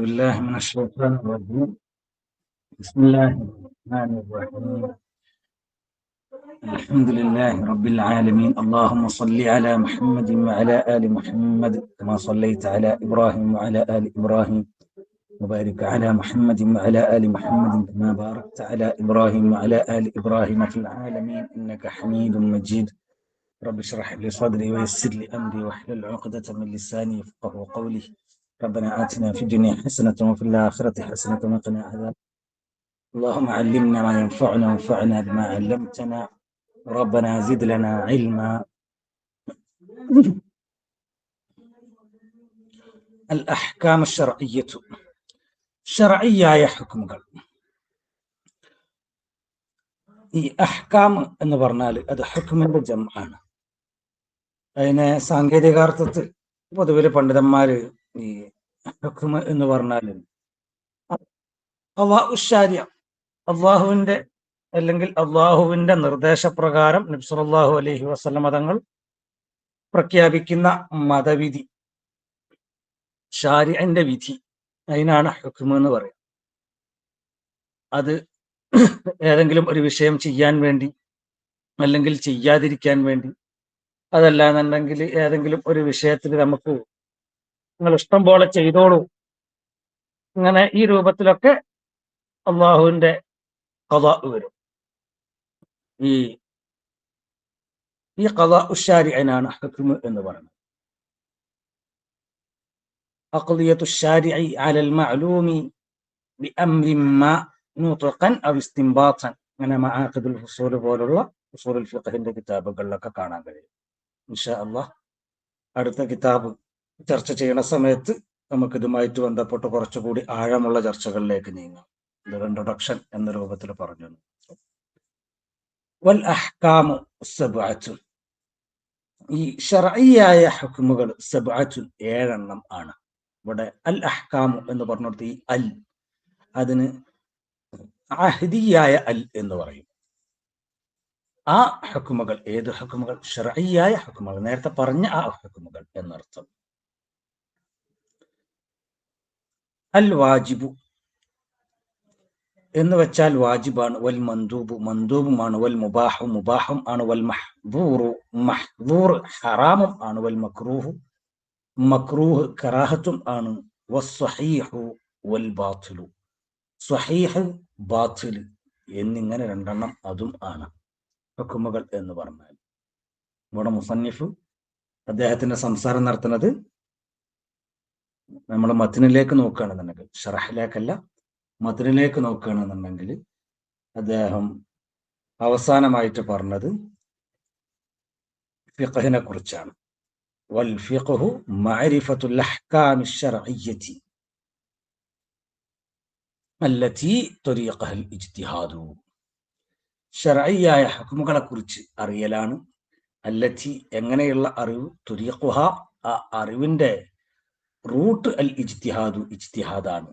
بالله من الشيطان الرجيم. بسم الله الرحمن الرحيم. الحمد لله رب العالمين. اللهم صل على محمد وعلى آل محمد كما صليت على إبراهيم وعلى آل إبراهيم، وبارك على محمد وعلى آل محمد كما باركت على إبراهيم وعلى آل إبراهيم في العالمين إنك حميد مجيد. رب اشرح لي صدري ويسر لي أمري واحلل عقدة من لساني يفقهوا قولي. ربنا آتنا في الدنيا حسنة وفي الآخرة حسنة وقنا عذاب. اللهم علمنا ما ينفعنا وانفعنا بما علمتنا. ربنا زد لنا علما. الأحكام الشرعية. ഷർഈയായ ഹുക്മുകൾ. ഈ അഹ്കാം എന്ന് പറഞ്ഞാൽ അത് ഹുക്മിന്റെ ജംആണ്. അതിനെ സാങ്കേതികാർത്ഥത്തിൽ പൊതുവിൽ പണ്ഡിതന്മാര് ഈ ഹുക്മ് എന്ന് പറഞ്ഞാൽ അള്ളാഹുവിന്റെ അല്ലെങ്കിൽ അള്ളാഹുവിന്റെ നിർദ്ദേശപ്രകാരം നബി സല്ലല്ലാഹു അലൈഹി വസല്ലം തങ്ങൾ പ്രഖ്യാപിക്കുന്ന മതവിധി, ശാരിഅന്റെ വിധി, അതിനാണ് ഹുക്മ് എന്ന് പറയുന്നത്. അത് ഏതെങ്കിലും ഒരു വിഷയം ചെയ്യാൻ വേണ്ടി അല്ലെങ്കിൽ ചെയ്യാതിരിക്കാൻ വേണ്ടി, അതല്ലാന്നുണ്ടെങ്കിൽ ഏതെങ്കിലും ഒരു വിഷയത്തിൽ നമുക്ക് നിങ്ങൾ ഇഷ്ടം പോലെ ചെയ്തോളൂ, ഇങ്ങനെ ഈ രൂപത്തിലൊക്കെ അള്ളാഹുവിന്റെ ഖദാ വരും. ഈ ഖദാഉ ശാരിഅനാണ് ഹുക്മ് എന്ന് പറയുന്നത്. അഖ്ദിയത്തു ശാരിഇ അലൽ മഅലൂമി ബിഅംരിൻ മാ മുത്ലഖൻ ഔ ഇസ്തിംബാതൻ. അങ്ങനെ മആഖിദുൽ ഫുസൂൽ പോലുള്ള ഉസൂലുൽ ഫിഖഹിന്റെ കിതാബുകളിലൊക്കെ കാണാൻ കഴിയും. ഇൻഷാ അല്ലാഹ് അടുത്ത കിതാബ് ചർച്ച ചെയ്യുന്ന സമയത്ത് നമുക്ക് ഇതുമായിട്ട് ബന്ധപ്പെട്ട് കുറച്ചുകൂടി ആഴമുള്ള ചർച്ചകളിലേക്ക് നീങ്ങാം. ഇതൊരു ഇൻട്രൊഡക്ഷൻ എന്ന രൂപത്തിൽ പറഞ്ഞു. വൽ അഹ്കാമു സബ്അത്തുൻ. ഈ ശർഈയായ ഹുക്മുകൾ സബ്അത്തുൻ 7 ആണ്. ഇവിടെ അൽ അഹ്കാമു എന്ന് പറഞ്ഞിടത്ത് ഈ അൽ, അതിന് അഹ്ദിയായ അൽ എന്ന് പറയും. ആ ഹുക്മുകൾ, ഏത് ഹുക്മുകൾ? ശർഈയായ ഹുക്മുകൾ, നേരത്തെ പറഞ്ഞ ആ ഹുക്മുകൾ എന്നർത്ഥം. അൽ വാജിബു എന്ന് വെച്ചാൽ വാജിബാണ്, വൽ മന്ദൂബു മന്ദൂബുമാണ്, വൽ മുബാഹു മുബാഹും ആണ്, വൽ മഹ്ദൂറു മഹ്ദൂർ ഹറാമും ആണ്, വൽ മക്രൂഹു മക്രൂഹ് കറാഹത്തും ആണ്, വസ്സഹീഹു വൽ ബാത്തിലു സ്വഹീഹ് ബാത്തിൽ എന്നിങ്ങനെ 2 അതും ആണ് ഹുക്മുകൾ എന്ന് പറഞ്ഞാൽ. ഇവിടെ മുസന്നിഫ് അദ്ദേഹത്തിന്റെ സംസാരം നടത്തുന്നത് നമ്മൾ മത്നിലേക്ക് നോക്കുകയാണെന്നുണ്ടെങ്കിൽ, ഷറഹിലേക്കല്ല, മത്നിലേക്ക് നോക്കുകയാണെന്നുണ്ടെങ്കിൽ അദ്ദേഹം അവസാനമായിട്ട് പറഞ്ഞത് ഫിഖഹിനെ കുറിച്ചാണ്. വൽ ഫിഖ്ഹു മഅരിഫത്തുൽ അഹ്കാമി ശർഇയ്യതി അല്ലതി ത്വരീഖഹൽ ഇജ്തിഹാദു. ശർഈയായ ഹുക്മുകളെ കുറിച്ച് അറിയലാണ്. അല്ലതി എങ്ങനെയുള്ള അറിവ്, ത്വരീഖുഹ ആ അറിവിന്റെ റൂട്ട്, അൽ ഇജ്തിഹാദു ഇജ്തിഹാദാണ്.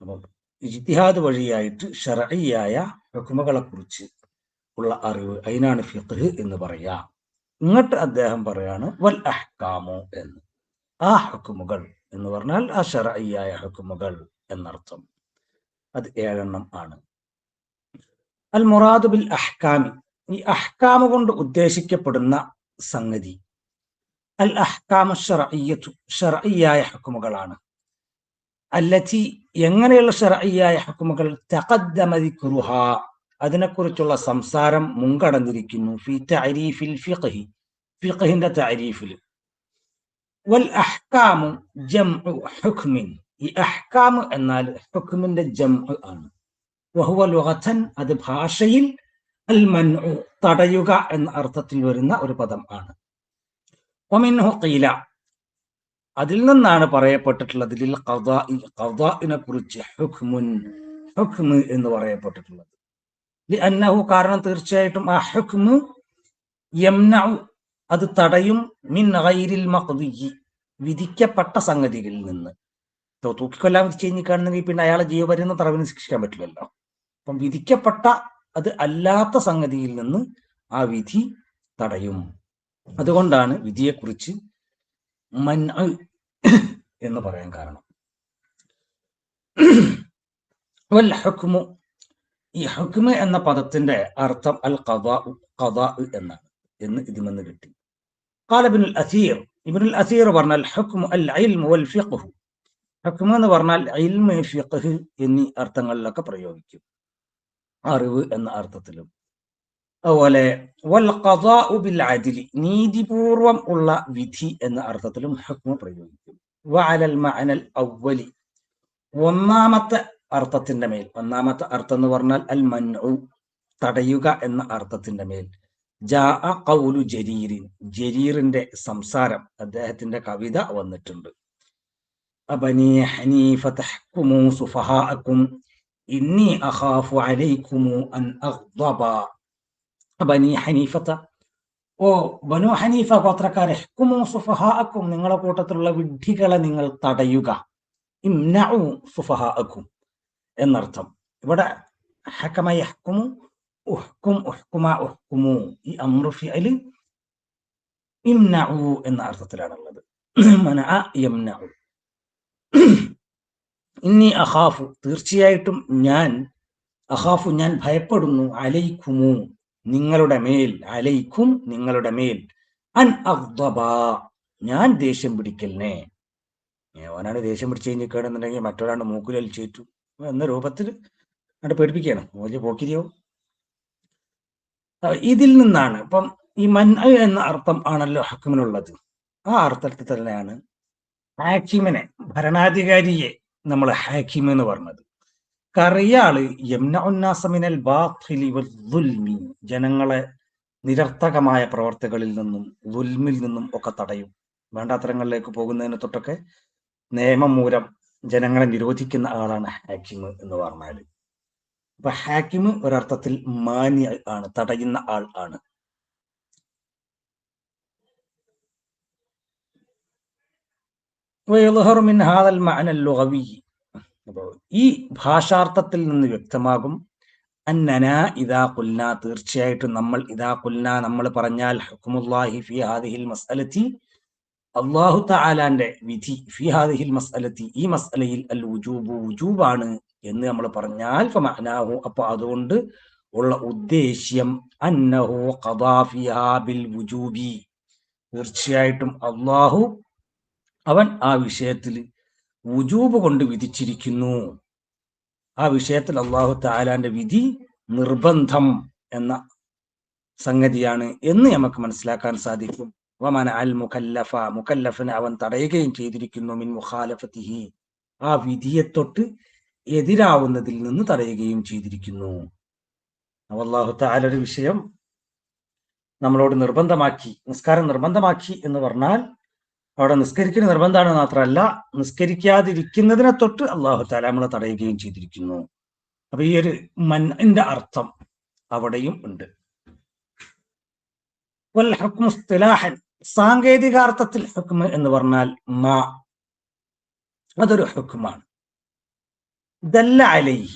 അപ്പം ഇജ്തിഹാദ് വഴിയായിട്ട് ശർഈയായ ഹുക്മുകളെ കുറിച്ച് ഉള്ള അറിവ്, അതിനാണ് ഫിഖ്ഹ് എന്ന് പറയാ. ഇങ്ങോട്ട് അദ്ദേഹം പറയാണ് വൽ അഹ്കാമു എന്ന്. ആ ഹുക്മുകൾ എന്ന് പറഞ്ഞാൽ ആ ശർഈയായ ഹുക്മുകൾ എന്നർത്ഥം. അത് 7 ആണ്. അൽ മുറാദു ബിൽ അഹ്കാമി, ഈ അഹ്കാമ കൊണ്ട് ഉദ്ദേശിക്കപ്പെടുന്ന സംഗതി അൽ അഹ്കാമു ശർഇയ്യത്തു ശർഈയായ ഹുക്മുകളാണ്. അല്ലതി എങ്ങനെയുള്ള ശർഈയായ ഹുക്മുകൾ? തഖദ്ദമ ദിക്റുഹാ അതിനെക്കുറിച്ചുള്ള സംസാരം മുൻകടന്നിരിക്കുന്നു. ഫി തഅരീഫിൽ ഫിഖ്ഹി ഫിഖ്ഹിന്റെ തഅരീഫിൽ. വൽ അഹ്കാമു ജംഉ ഹുക്മിൻ, ഈ അഹ്കാം എന്നാൽ ഹുക്മിന്റെ ജംഉ ആണ്. വഹുവ ലുഗതൻ, അത് ഭാഷയിൽ അൽ മൻഉ തടയുക എന്ന അർത്ഥത്തിൽ വരുന്ന ഒരു പദം ആണ്. വമിൻഹു ഖീല, അതിൽ നിന്നാണ് പറയപ്പെട്ടിട്ടുള്ളത് ലിൽ ഖദാഇ ഖദാഇനെ കുറിച്ച് ഹുക്മുൻ ഹുക്മ് എന്ന് പറയപ്പെട്ടിട്ടുള്ളത്. ലിഅന്നഹു കാരണം തീർച്ചയായിട്ടും ആ ഹുക്മു യംനഉ അത് തടയും മിൻ ഗൈരിൽ മഖ്ദിയി വിധിക്കപ്പെട്ട സംഗതികളിൽ നിന്ന്. തൂക്കിക്കൊല്ലാൻ വിധിച്ചു കഴിഞ്ഞിട്ടാണെങ്കിൽ പിന്നെ അയാളെ ജീവപര്യന്തം തടവിന് ശിക്ഷിക്കാൻ പറ്റില്ലല്ലോ. അപ്പം വിധിക്കപ്പെട്ട അത് അല്ലാത്ത സംഗതിയിൽ നിന്ന് ആ വിധി തടയും. അതുകൊണ്ടാണ് വിധിയെക്കുറിച്ച് മൻഉ എന്ന് പറയാൻ കാരണം. വൽ ഹുക്മു, ഈ ഹുക്മ് എന്ന പദത്തിന്റെ അർത്ഥം അൽ ഖദാ, ഖദാ എന്നാണ് എന്ന് ഇതിൽ കിട്ടി. ഖാല ഇബ്നുൽ അസീർ, ഇബ്നുൽ അസീർ പറഞ്ഞാൽ ഹുക്മു അൽ ഇൽമു വൽ ഫിഖ്ഹു, ഹുക്മ് എന്ന് പറഞ്ഞാൽ ഇൽമ്, ഫിഖ്ഹ് എന്നീ അർത്ഥങ്ങളിലൊക്കെ പ്രയോഗിക്കും, അറിവ് എന്ന അർത്ഥത്തിലും. അതുപോലെ വൽ ഖദാഉ ബിൽ അദ്ലി, നീതിപൂർവം ഉള്ള വിധി എന്ന അർത്ഥത്തിലും ഹുക്മ് പ്രയോഗിക്കും. വഅലൽ മഅനൽ അവ്വലി, ഒന്നാമത്തെ അർത്ഥത്തിന്റെ മേൽ, ഒന്നാമത്തെ അർത്ഥം എന്ന് പറഞ്ഞാൽ അൽ മൻഉ, തടയുക എന്ന അർത്ഥത്തിന്റെ മേൽ ജാഅ ഖൗലു ജരീരിൻ, ജരീറിന്റെ സംസാരം, അദ്ദേഹത്തിന്റെ കവിത വന്നിട്ടുണ്ട്. അബനി ഹനീഫ തഹ്കുമു സുഫഹാഅക്കും ഇന്നി അഖാഫു അലൈക്കുമു അൻ അഗ്ദബ. ബനി ഹനീഫത്ത, ഓ ബനു ഹനീഫ ഗോത്രക്കാരെ, ഹ്കുമു സുഫഹാഅക്കും, നിങ്ങളുടെ കൂട്ടത്തിലുള്ള വിഡ്ഢികളെ നിങ്ങൾ തടയുക. ഇംനഉ സുഫഹാഅക്കും എന്നർത്ഥം. ഇവിടെ ഹകമ യഹ്കുമു, ഉഹ്കും, ഉഹ്കുമ, ഉഹ്കുമു, ഈ അംറു ഫിഅൽ ഇംനഉ എന്ന അർത്ഥത്തിലാണുള്ളത്. മനഅ യംനഉ. ഇന്നി അഖാഫു, തീർച്ചയായിട്ടും ഞാൻ, അഖാഫു ഞാൻ ഭയപ്പെടുന്നു, അലൈക്കുമു നിങ്ങളുടെ മേൽ, അലൈക്കും നിങ്ങളുടെ മേൽ, അൻ അഗ്ദബ ഞാൻ ദേഷ്യം പിടിക്കലിനെ. ഓനാണ് ദേഷ്യം പിടിച്ചു കഴിഞ്ഞിട്ടുണ്ടെങ്കിൽ മറ്റൊരാണ്ട് മൂക്കുലൽ ചേറ്റു എന്ന രൂപത്തിൽ അവിടെ പേടിപ്പിക്കുകയാണ്. വലിയ പോക്കിരിയോ. ഇതിൽ നിന്നാണ് ഇപ്പം ഈ മൻഅ എന്ന അർത്ഥം ആണല്ലോ ഹക്മിനുള്ളത്. ആ അർത്ഥത്തിൽ തന്നെയാണ് ഹാക്കിമിനെ, ഭരണാധികാരിയെ നമ്മൾ ഹാക്കിം എന്ന് പറഞ്ഞത്. കറിയാള് യംനഉന്നാസമിനൽ ബാത്തിലി വദ്ദുൽമി, ജനങ്ങളെ നിരർത്ഥകമായ പ്രവർത്തികളിൽ നിന്നും ദുൽമിൽ നിന്നും ഒക്കെ തടയും. വേണ്ടാത്തരങ്ങളിലേക്ക് പോകുന്നതിന് തൊട്ടൊക്കെ നിയമം മൂലം ജനങ്ങളെ നിരോധിക്കുന്ന ആളാണ് ഹാക്കിം എന്ന് പറഞ്ഞാൽ. അപ്പൊ ഹാക്കിം ഒരർത്ഥത്തിൽ മാനി ആണ്, തടയുന്ന ആൾ ആണ്. മിൻ ഹാദൽ മഅന ലുഗവി, ഈ ഭാഷാർത്ഥത്തിൽ നിന്ന് വ്യക്തമാകും അന്നന ഇദാ ഖുൽന, തീർച്ചയായിട്ടും നമ്മൾ, ഇദാ ഖുൽന നമ്മൾ പറഞ്ഞാൽ, ഹുക്മുല്ലാഹി ഫി ഹാദിഹിൽ മസ്അലതി, അല്ലാഹു തആലാന്റെ വിധി, ഫി ഹാദിഹിൽ മസ്അലതി ഈ മസ്അലയിൽ അൽ വുജൂബു, വുജൂബാണ് എന്ന് നമ്മൾ പറഞ്ഞാൽ, ഫമഅനാഹു അപ്പോൾ അതുകൊണ്ട് ഉള്ള ഉദ്ദേശ്യം അന്നഹു ഖദാ ഫിഹാ ബിൽ വുജൂബി, തീർച്ചയായിട്ടും അല്ലാഹു അവൻ ആ വിഷയത്തിൽ വുജൂബ് കൊണ്ട് വിധിച്ചിരിക്കുന്നു. ആ വിഷയത്തിൽ അല്ലാഹു തആലാന്റെ വിധി നിർബന്ധം എന്ന സംഗതിയാണ് എന്ന് നമുക്ക് മനസ്സിലാക്കാൻ സാധിക്കും. വമന അൽ മുകല്ലഫ, മുകല്ലഫിനെ അവൻ തടയുകയും ചെയ്തിരിക്കുന്നു, മിൻ മുഖാലഫത്തിഹി ആ വിധിയെ തൊട്ട് എതിരാവുന്നതിൽ നിന്ന് തടയുകയും ചെയ്തിരിക്കുന്നു. അല്ലാഹു തആല ഒരു വിഷയം നമ്മളോട് നിർബന്ധമാക്കി, നിസ്കാരം നിർബന്ധമാക്കി എന്ന് പറഞ്ഞാൽ അവിടെ നിസ്കരിക്കുന്ന നിർബന്ധമാണ് മാത്രമല്ല, നിസ്കരിക്കാതിരിക്കുന്നതിനെ തൊട്ട് അല്ലാഹു തആല നമ്മളെ തടയുകയും ചെയ്തിരിക്കുന്നു. അപ്പൊ ഈ ഒരു മൻഇന്റെ അർത്ഥം അവിടെയും ഉണ്ട്. വൽ ഹുക്മു ഇസ്തിലാഹൻ, സാങ്കേതികാർത്ഥത്തിൽ ഹുക്മ് എന്ന് പറഞ്ഞാൽ മാ, അതൊരു ഹുക്മാണ്. ദല്ല അലൈഹി,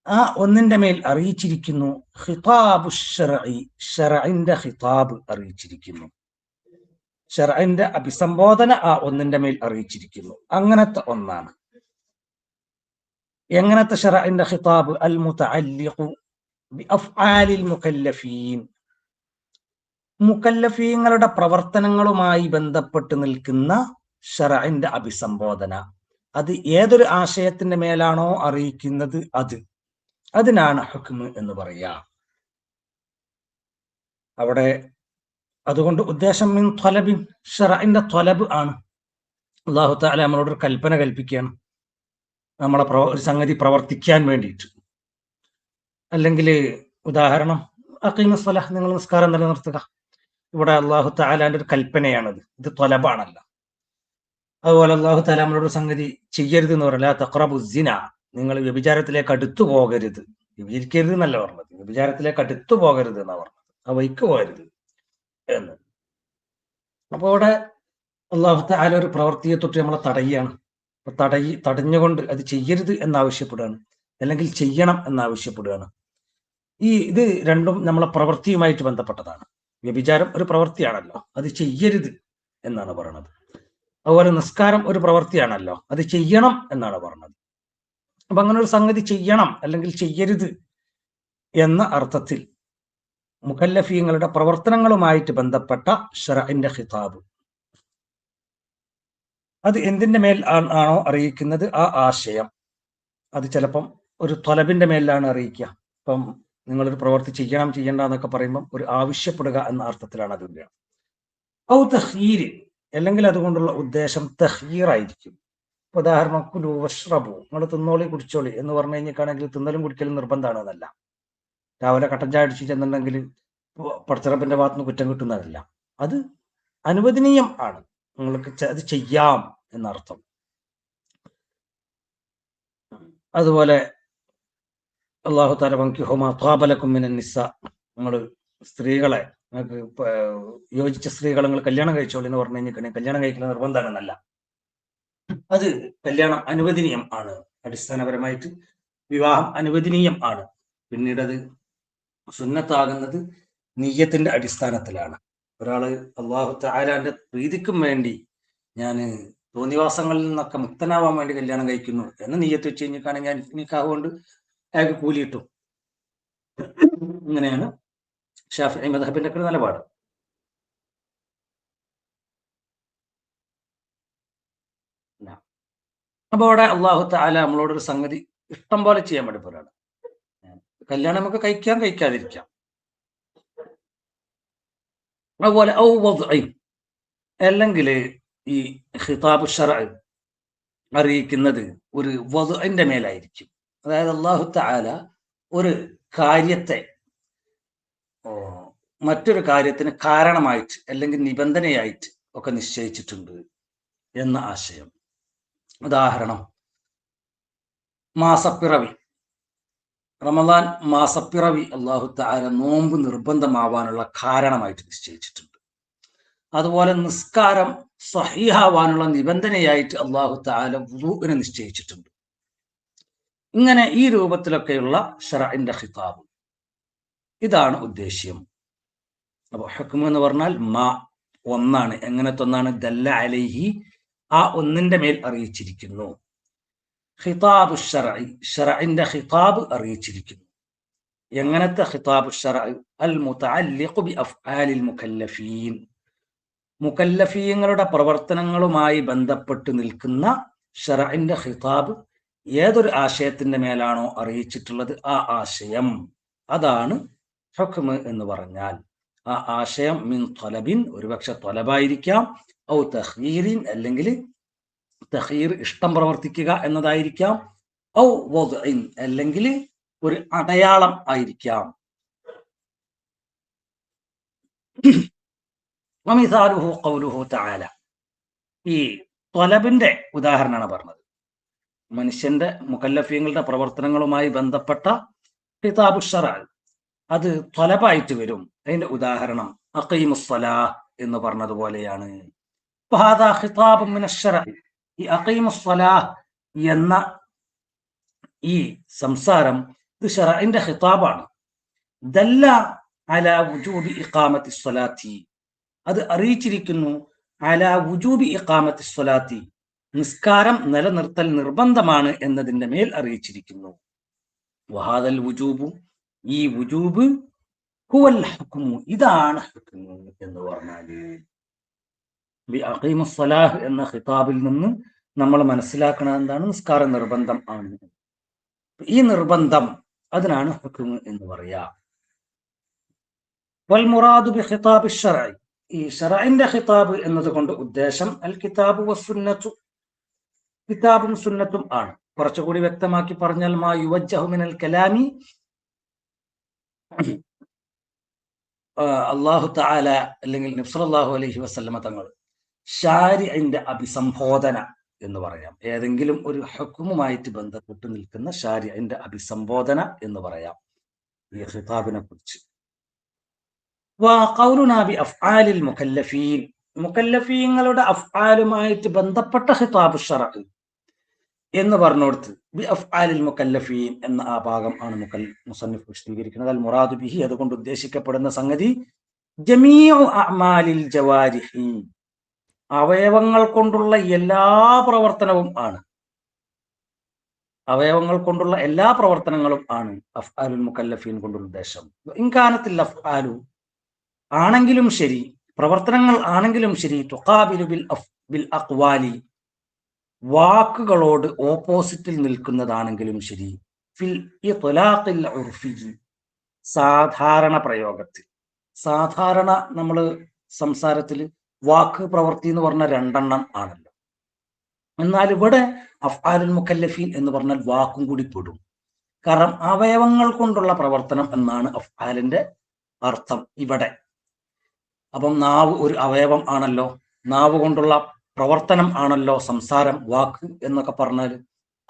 ആ ഒന്നിന്റെ മേൽ അറിയിച്ചിരിക്കുന്നു. ഖിതാബു ശർഇ, ശർഇന്റെ ഖിതാബ് അറിയിച്ചിരിക്കുന്നു, ശർഇന്റെ അഭിസംബോധന ആ ഒന്നിന്റെ മേൽ അറിയിച്ചിരിക്കുന്നു. അങ്ങനത്തെ ഒന്നാണ്. എങ്ങനത്തെ ശർഇന്റെ ഖിതാബ്? അൽ മുതഅല്ലിഖു ബി അഫ്ആലിൽ മുകല്ലഫീൻ, മുകല്ലഫീങ്ങളുടെ പ്രവർത്തനങ്ങളുമായി ബന്ധപ്പെട്ട് നിൽക്കുന്ന ശർഇന്റെ അഭിസംബോധന. അത് ഏതൊരു ആശയത്തിന്റെ മേലാണോ അറിയിക്കുന്നത് അതിനാണ് ഹുക്മ് എന്ന് പറയാ. അവിടെ അതുകൊണ്ട് ഉദ്ദേശം മിൻ ത്വലബിൻ, ശർഇന്റെ ത്വലബ് ആണ്. അല്ലാഹു തആല നമ്മളോടൊരു കൽപ്പന കൽപ്പിക്കുകയാണ്, നമ്മളെ ഒരു സംഗതി പ്രവർത്തിക്കാൻ വേണ്ടിയിട്ട്. അല്ലെങ്കിൽ ഉദാഹരണം, അഖീമുസ് സ്വലാഹ്, നിങ്ങൾ നിസ്കാരം നിലനിർത്തുക. ഇവിടെ അല്ലാഹു തആലാന്റെ ഒരു കൽപ്പനയാണത്, ഇത് ത്വലബാണല്ല. അതുപോലെ അല്ലാഹു തആല നമ്മളോട് സംഗതി ചെയ്യരുത് എന്ന് പറയല, തഖറബു സിന, നിങ്ങൾ വ്യഭിചാരത്തിലേക്ക് അടുത്തു പോകരുത്. വ്യഭിചരിക്കരുത് എന്നല്ല പറഞ്ഞത്, വ്യഭിചാരത്തിലേക്ക് അടുത്തു പോകരുത് എന്നാ പറഞ്ഞത്, ആ വഴിക്ക് പോകരുത് എന്ന്. അപ്പൊ അവിടെ അല്ലാഹു തആല ഒരു പ്രവൃത്തിയെ തൊട്ട് നമ്മളെ തടയുകയാണ്. അപ്പൊ തടഞ്ഞുകൊണ്ട് അത് ചെയ്യരുത് എന്നാവശ്യപ്പെടുകയാണ്, അല്ലെങ്കിൽ ചെയ്യണം എന്നാവശ്യപ്പെടുകയാണ്. ഇത് രണ്ടും നമ്മളെ പ്രവൃത്തിയുമായിട്ട് ബന്ധപ്പെട്ടതാണ്. വ്യഭിചാരം ഒരു പ്രവൃത്തിയാണല്ലോ, അത് ചെയ്യരുത് എന്നാണ് പറയുന്നത്. അതുപോലെ നിസ്കാരം ഒരു പ്രവൃത്തിയാണല്ലോ, അത് ചെയ്യണം എന്നാണ് പറഞ്ഞത്. അപ്പൊ അങ്ങനെ ഒരു സംഗതി ചെയ്യണം അല്ലെങ്കിൽ ചെയ്യരുത് എന്ന അർത്ഥത്തിൽ മുക്കല്ലഫീങ്ങളുടെ പ്രവർത്തനങ്ങളുമായിട്ട് ബന്ധപ്പെട്ട ശറഇന്റെ ഖിതാബ് അത് എന്തിന്റെ മേൽ ആണോ അറിയിക്കുന്നത് ആ ആശയം, അത് ചിലപ്പം ഒരു തൊലബിന്റെ മേലാണ് അറിയിക്കുക. ഇപ്പം നിങ്ങളൊരു പ്രവൃത്തി ചെയ്യണം ചെയ്യണ്ട എന്നൊക്കെ പറയുമ്പം ഒരു ആവശ്യപ്പെടുക എന്ന അർത്ഥത്തിലാണ് അത് വരിക. ഔ തഖ്യീര്, അല്ലെങ്കിൽ അതുകൊണ്ടുള്ള ഉദ്ദേശം തഖ്യീറായിരിക്കും. ഉദാഹരണം കുലു വഷ്റബു, നിങ്ങൾ തിന്നോളി കുടിച്ചോളി എന്ന് പറഞ്ഞു കഴിഞ്ഞിട്ടാണെങ്കിൽ തിന്നലും കുടിക്കലും നിർബന്ധമാണ് എന്നല്ല. രാവിലെ കട്ടൻ ചായ അടിച്ചു ചെന്നുണ്ടെങ്കിൽ പടച്ചിറപ്പിന്റെ ഭാഗത്ത് നിന്ന് കുറ്റം കിട്ടുന്നതല്ല, അത് അനുവദനീയം ആണ്, നിങ്ങൾക്ക് അത് ചെയ്യാം എന്നർത്ഥം. അതുപോലെ അള്ളാഹു തആല വൻകിഹുമാ ത്വാബലക്കും മിനൻ നിസാ, നിങ്ങൾ സ്ത്രീകളെ, നിങ്ങൾക്ക് യോജിച്ച സ്ത്രീകളെ നിങ്ങൾ കല്യാണം കഴിച്ചോളി എന്ന് പറഞ്ഞു കഴിഞ്ഞിട്ടുണ്ടെങ്കിൽ കല്യാണം കഴിക്കുന്ന നിർബന്ധമാണെന്നല്ല, അത് കല്യാണം അനുവദനീയം ആണ്. അടിസ്ഥാനപരമായിട്ട് വിവാഹം അനുവദനീയം ആണ്. പിന്നീട് അത് സുന്നത്താകുന്നത് നിയ്യത്തിന്റെ അടിസ്ഥാനത്തിലാണ്. ഒരാള് അള്ളാഹു തആലാന്റെ പ്രീതിക്കും വേണ്ടി ഞാൻ തോന്നിവാസങ്ങളിൽ നിന്നൊക്കെ മുക്തനാവാൻ വേണ്ടി കല്യാണം കഴിക്കുന്നു എന്ന് നിയ്യത്ത് വെച്ച് കഴിഞ്ഞിട്ടാണെങ്കിൽ ഞാൻ നിക്കാഹ് കൊണ്ട് അയാൾക്ക് കൂലി കിട്ടും. ഇങ്ങനെയാണ് ശാഫിഈ മദ്ഹബിന്റെ ഒക്കെ നിലപാട്. അപ്പൊ അവിടെ അള്ളാഹു തആല നമ്മളോടൊരു സംഗതി ഇഷ്ടം പോലെ ചെയ്യാൻ വേണ്ടി പോരാണ്. കല്യാണം നമുക്ക് കഴിക്കാം കഴിക്കാതിരിക്കാം. അതുപോലെ ഔ വദ്ഇൻ, അല്ലെങ്കിൽ ഈ ഖിതാബു ശർഇ അറിയിക്കുന്നത് ഒരു വദ്ഇന്റെ മേലായിരിക്കും. അതായത് അള്ളാഹു തആല ഒരു കാര്യത്തെ മറ്റൊരു കാര്യത്തിന് കാരണമായിട്ട് അല്ലെങ്കിൽ നിബന്ധനയായിട്ട് ഒക്കെ നിശ്ചയിച്ചിട്ടുണ്ട് എന്ന ആശയം. ഉദാഹരണം, മാസപ്പിറവി, റമദാൻ മാസപ്പിറവി അള്ളാഹു തആല നോമ്പ് നിർബന്ധമാവാനുള്ള കാരണമായിട്ട് നിശ്ചയിച്ചിട്ടുണ്ട്. അതുപോലെ നിസ്കാരം സഹീഹാവാനുള്ള നിബന്ധനയായിട്ട് അള്ളാഹു തആല വുളൂഇനെ നിശ്ചയിച്ചിട്ടുണ്ട്. ഇങ്ങനെ ഈ രൂപത്തിലൊക്കെയുള്ള ശറഇന്റെ ഖിതാബ്, ഇതാണ് ഉദ്ദേശ്യം. അപ്പൊ ഹുക്മ് എന്ന് പറഞ്ഞാൽ മാ, ഒന്നാണ്. എങ്ങനത്തെ ഒന്നാണ്? ദല്ല അലൈഹി, ആ ഒന്നിന്റെ മേൽ അറിയിച്ചിരിക്കുന്നു. ഖിതാബു ശർഇ, ശർഇന്റെ ഖിതാബ് അറിയിച്ചിരിക്കുന്നു. എങ്ങനത്തെ ഖിതാബു ശർഇ? അൽ മുതഅല്ലിഖു ബി അഫ്ആലിൽ മുകല്ലഫീൻ, മുകല്ലഫീങ്ങളുടെ പ്രവർത്തനങ്ങളുമായി ബന്ധപ്പെട്ട് നിൽക്കുന്ന ശർഇന്റെ ഖിതാബ് ഏതൊരു ആശയത്തിന്റെ മേലാണോ അറിയിച്ചിട്ടുള്ളത് ആ ആശയം, അതാണ് ഹുക്മ് എന്ന് പറഞ്ഞാൽ. ആ ആശയം മിൻ ത്വലബിൻ, ഒരുപക്ഷെ ത്വലബായിരിക്കാം, ഔ തഖ്യീറിൻ, അല്ലെങ്കിൽ തഖ്യീർ ഇഷ്ടം പ്രവർത്തിക്കുക എന്നതായിരിക്കാം, ഔ വദ്ഇൻ, അല്ലെങ്കിൽ ഒരു അടയാളം ആയിരിക്കാം. വമിസാലുഹു ഖൗലുഹു തആല, ഈ ത്വലബിന്റെ ഉദാഹരണമാണ് പറഞ്ഞത്. മനുഷ്യന്റെ മുകല്ലഫീങ്ങളുടെ പ്രവർത്തനങ്ങളുമായി ബന്ധപ്പെട്ട ഖിതാബു ശർഇ അത് ത്വലബായിട്ട് വരും. അതിന്റെ ഉദാഹരണം അഖീമുസ്സലാഹ് എന്ന് പറഞ്ഞതുപോലെയാണ്. ഫഹാദാ ഖിതാബുൻ മിനശ് ശർഇ, ഈ അഖീമുസ്സലാഹ് എന്ന ഈ സംസാരം ഇത് ശർഇന്റെ ഖിതാബാണ്. ദല്ല അലാ വുജൂബി ഇഖാമത്തി സ്വലാത്തി, അത് അറിയിച്ചിരിക്കുന്നു അലാ വുജൂബി ഇഖാമത്തി സ്വലാത്തി, നിസ്കാരം നിലനിർത്തൽ നിർബന്ധമാണ് എന്നതിന്റെ മേൽ അറിയിച്ചിരിക്കുന്നു. വഹാദൽ വുജൂബു, ഈ വുജൂബ് ഹുവൽ ഹുക്മു, ഇതാണ് ഹുക്മു എന്ന് പറഞ്ഞാല് ബി അഖീമുസ്സലാഹ് എന്ന ഖിതാബിൽ നിന്ന് നമ്മൾ മനസ്സിലാക്കുന്നത് എന്താണ്? നിസ്കാരം നിർബന്ധം ആണ്. ഈ നിർബന്ധം, അതിനാണ് ഹുക്മ് എന്ന് പറയാ. വൽ മുറാദു ബി ഖിതാബി ശർഇ, ഈ ശർഇന്റെ ഖിതാബ് എന്നതുകൊണ്ട് ഉദ്ദേശം അൽ കിതാബു വസ്സുന്നത്തു, കിതാബും സുന്നത്തും ആണ്. കുറച്ചുകൂടി വ്യക്തമാക്കി പറഞ്ഞാൽ മാ യുവജ്ജഹു മിനൽ കലാമി, അല്ലാഹു തആല അല്ലെങ്കിൽ നബി സല്ലല്ലാഹു അലൈഹി വസല്ലമ തങ്ങൾ ശാരിഇന്റെ അഭിസംബോധന എന്ന് പറയാം. ഏതെങ്കിലും ഒരു ഹുക്മുമായിട്ട് ബന്ധപ്പെട്ട് നിൽക്കുന്ന ശാരിഇന്റെ അഭിസംബോധന എന്ന് പറയാം ഈ ഖിതാബിനെ കുറിച്ച്. വഖൗലുനാ ബി അഫ്ആലിൽ മുകല്ലഫീൻ, മുകല്ലഫീങ്ങളുടെ അഫ്ആലുമായിട്ട് ബന്ധപ്പെട്ട ഖിതാബു ശർഇ എന്ന് പറഞ്ഞുകൊടുത്ത് ബി അഫ്ആലിൽ മുകല്ലഫീൻ എന്ന ആ ഭാഗം ആണ് മുസന്നിഫ് വിശദീകരിക്കുന്നത്. അൽ മുറാദു ബിഹി, അതുകൊണ്ട് ഉദ്ദേശിക്കപ്പെടുന്ന സംഗതി ജമീഉ അഅമാലിൽ ജവാരിഹി, അവയവങ്ങൾ കൊണ്ടുള്ള എല്ലാ പ്രവർത്തനവും ആണ്. അവയവങ്ങൾ കൊണ്ടുള്ള എല്ലാ പ്രവർത്തനങ്ങളും ആണ് അഫ്ആലുൽ മുക്കല്ലഫീൻ കൊണ്ടുള്ള ഉദ്ദേശം. ഇൻകാനത്തിൽ അഫ്ആലു ആണെങ്കിലും ശരി, പ്രവർത്തനങ്ങൾ ആണെങ്കിലും ശരി, തുഖാബിലു ബിൽ അഖ്വാലി വാക്കുകളോട് ഓപ്പോസിറ്റിൽ നിൽക്കുന്നതാണെങ്കിലും ശരി, ഫിൽ ഇത്ലാഖിൽ ഉർഫി സാധാരണ പ്രയോഗത്തിൽ, സാധാരണ നമ്മൾ സംസാരത്തിൽ വാക്ക് പ്രവൃത്തി എന്ന് പറഞ്ഞ രണ്ടെണ്ണം ആണല്ലോ. എന്നാൽ ഇവിടെ അഫ്ആലുൽ മുക്കല്ലഫീൻ എന്ന് പറഞ്ഞാൽ വാക്കും കൂടി പെടും. കാരണം അവയവങ്ങൾ കൊണ്ടുള്ള പ്രവർത്തനം എന്നാണ് അഫ്ആലിന്റെ അർത്ഥം ഇവിടെ. അപ്പം നാവ് ഒരു അവയവം ആണല്ലോ, നാവ് കൊണ്ടുള്ള പ്രവർത്തനം ആണല്ലോ സംസാരം, വാക്ക് എന്നൊക്കെ പറഞ്ഞാൽ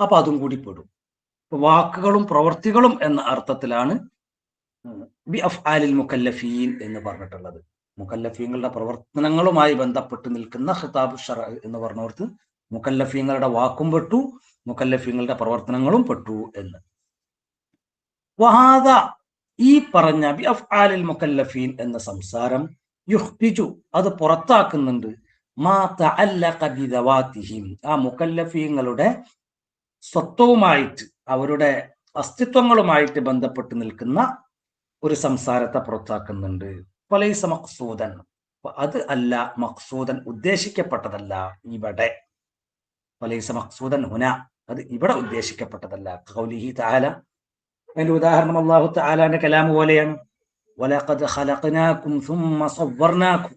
അപ്പൊ അതും കൂടി പെടും. വാക്കുകളും പ്രവൃത്തികളും എന്ന അർത്ഥത്തിലാണ് ബി അഫ്ആലിൽ മുക്കല്ലഫീൻ എന്ന് പറഞ്ഞിട്ടുള്ളത്. മുക്കല്ലഫീങ്ങളുടെ പ്രവർത്തനങ്ങളുമായി ബന്ധപ്പെട്ട് നിൽക്കുന്ന ഖിതാബ് ശർഅ് എന്ന് പറഞ്ഞോർത്ത് മുക്കല്ലഫീങ്ങളുടെ വാക്കും പെട്ടു, മുക്കല്ലഫീങ്ങളുടെ പ്രവർത്തനങ്ങളും പെട്ടു എന്ന്. വഹാദ ഈ പറഞ്ഞ ബി അഫ്ആലിൽ മുക്കല്ലഫീൻ എന്ന സംസാരം യുഖ്തിജു അത് പുറത്താക്കുന്നുണ്ട് മാ തഅല്ലഖ ബിദവാതിഹിം ആ മുക്കല്ലഫീങ്ങളുടെ സ്വത്വവുമായിട്ട് അവരുടെ അസ്തിത്വങ്ങളുമായിട്ട് ബന്ധപ്പെട്ട് നിൽക്കുന്ന ഒരു സംസാരത്തെ പുറത്താക്കുന്നുണ്ട്. ഫലൈസ മഖ്സൂദൻ അത് അല്ല മഖ്സൂദൻ ഉദ്ദേശിക്കപ്പെട്ടതല്ല ഇവിടെ. ഫലൈസ മഖ്സൂദൻ ഹുന അത് ഇവിടെ ഉദ്ദേശിക്കപ്പെട്ടതല്ല. ഖൗലിഹി തആല അതിന്റെ ഉദാഹരണം അല്ലാഹു തആലാന്റെ കലാം പോലെയാണ്. വലഖദ് ഖലഖനാകും സുമ്മ സവ്വർനാകും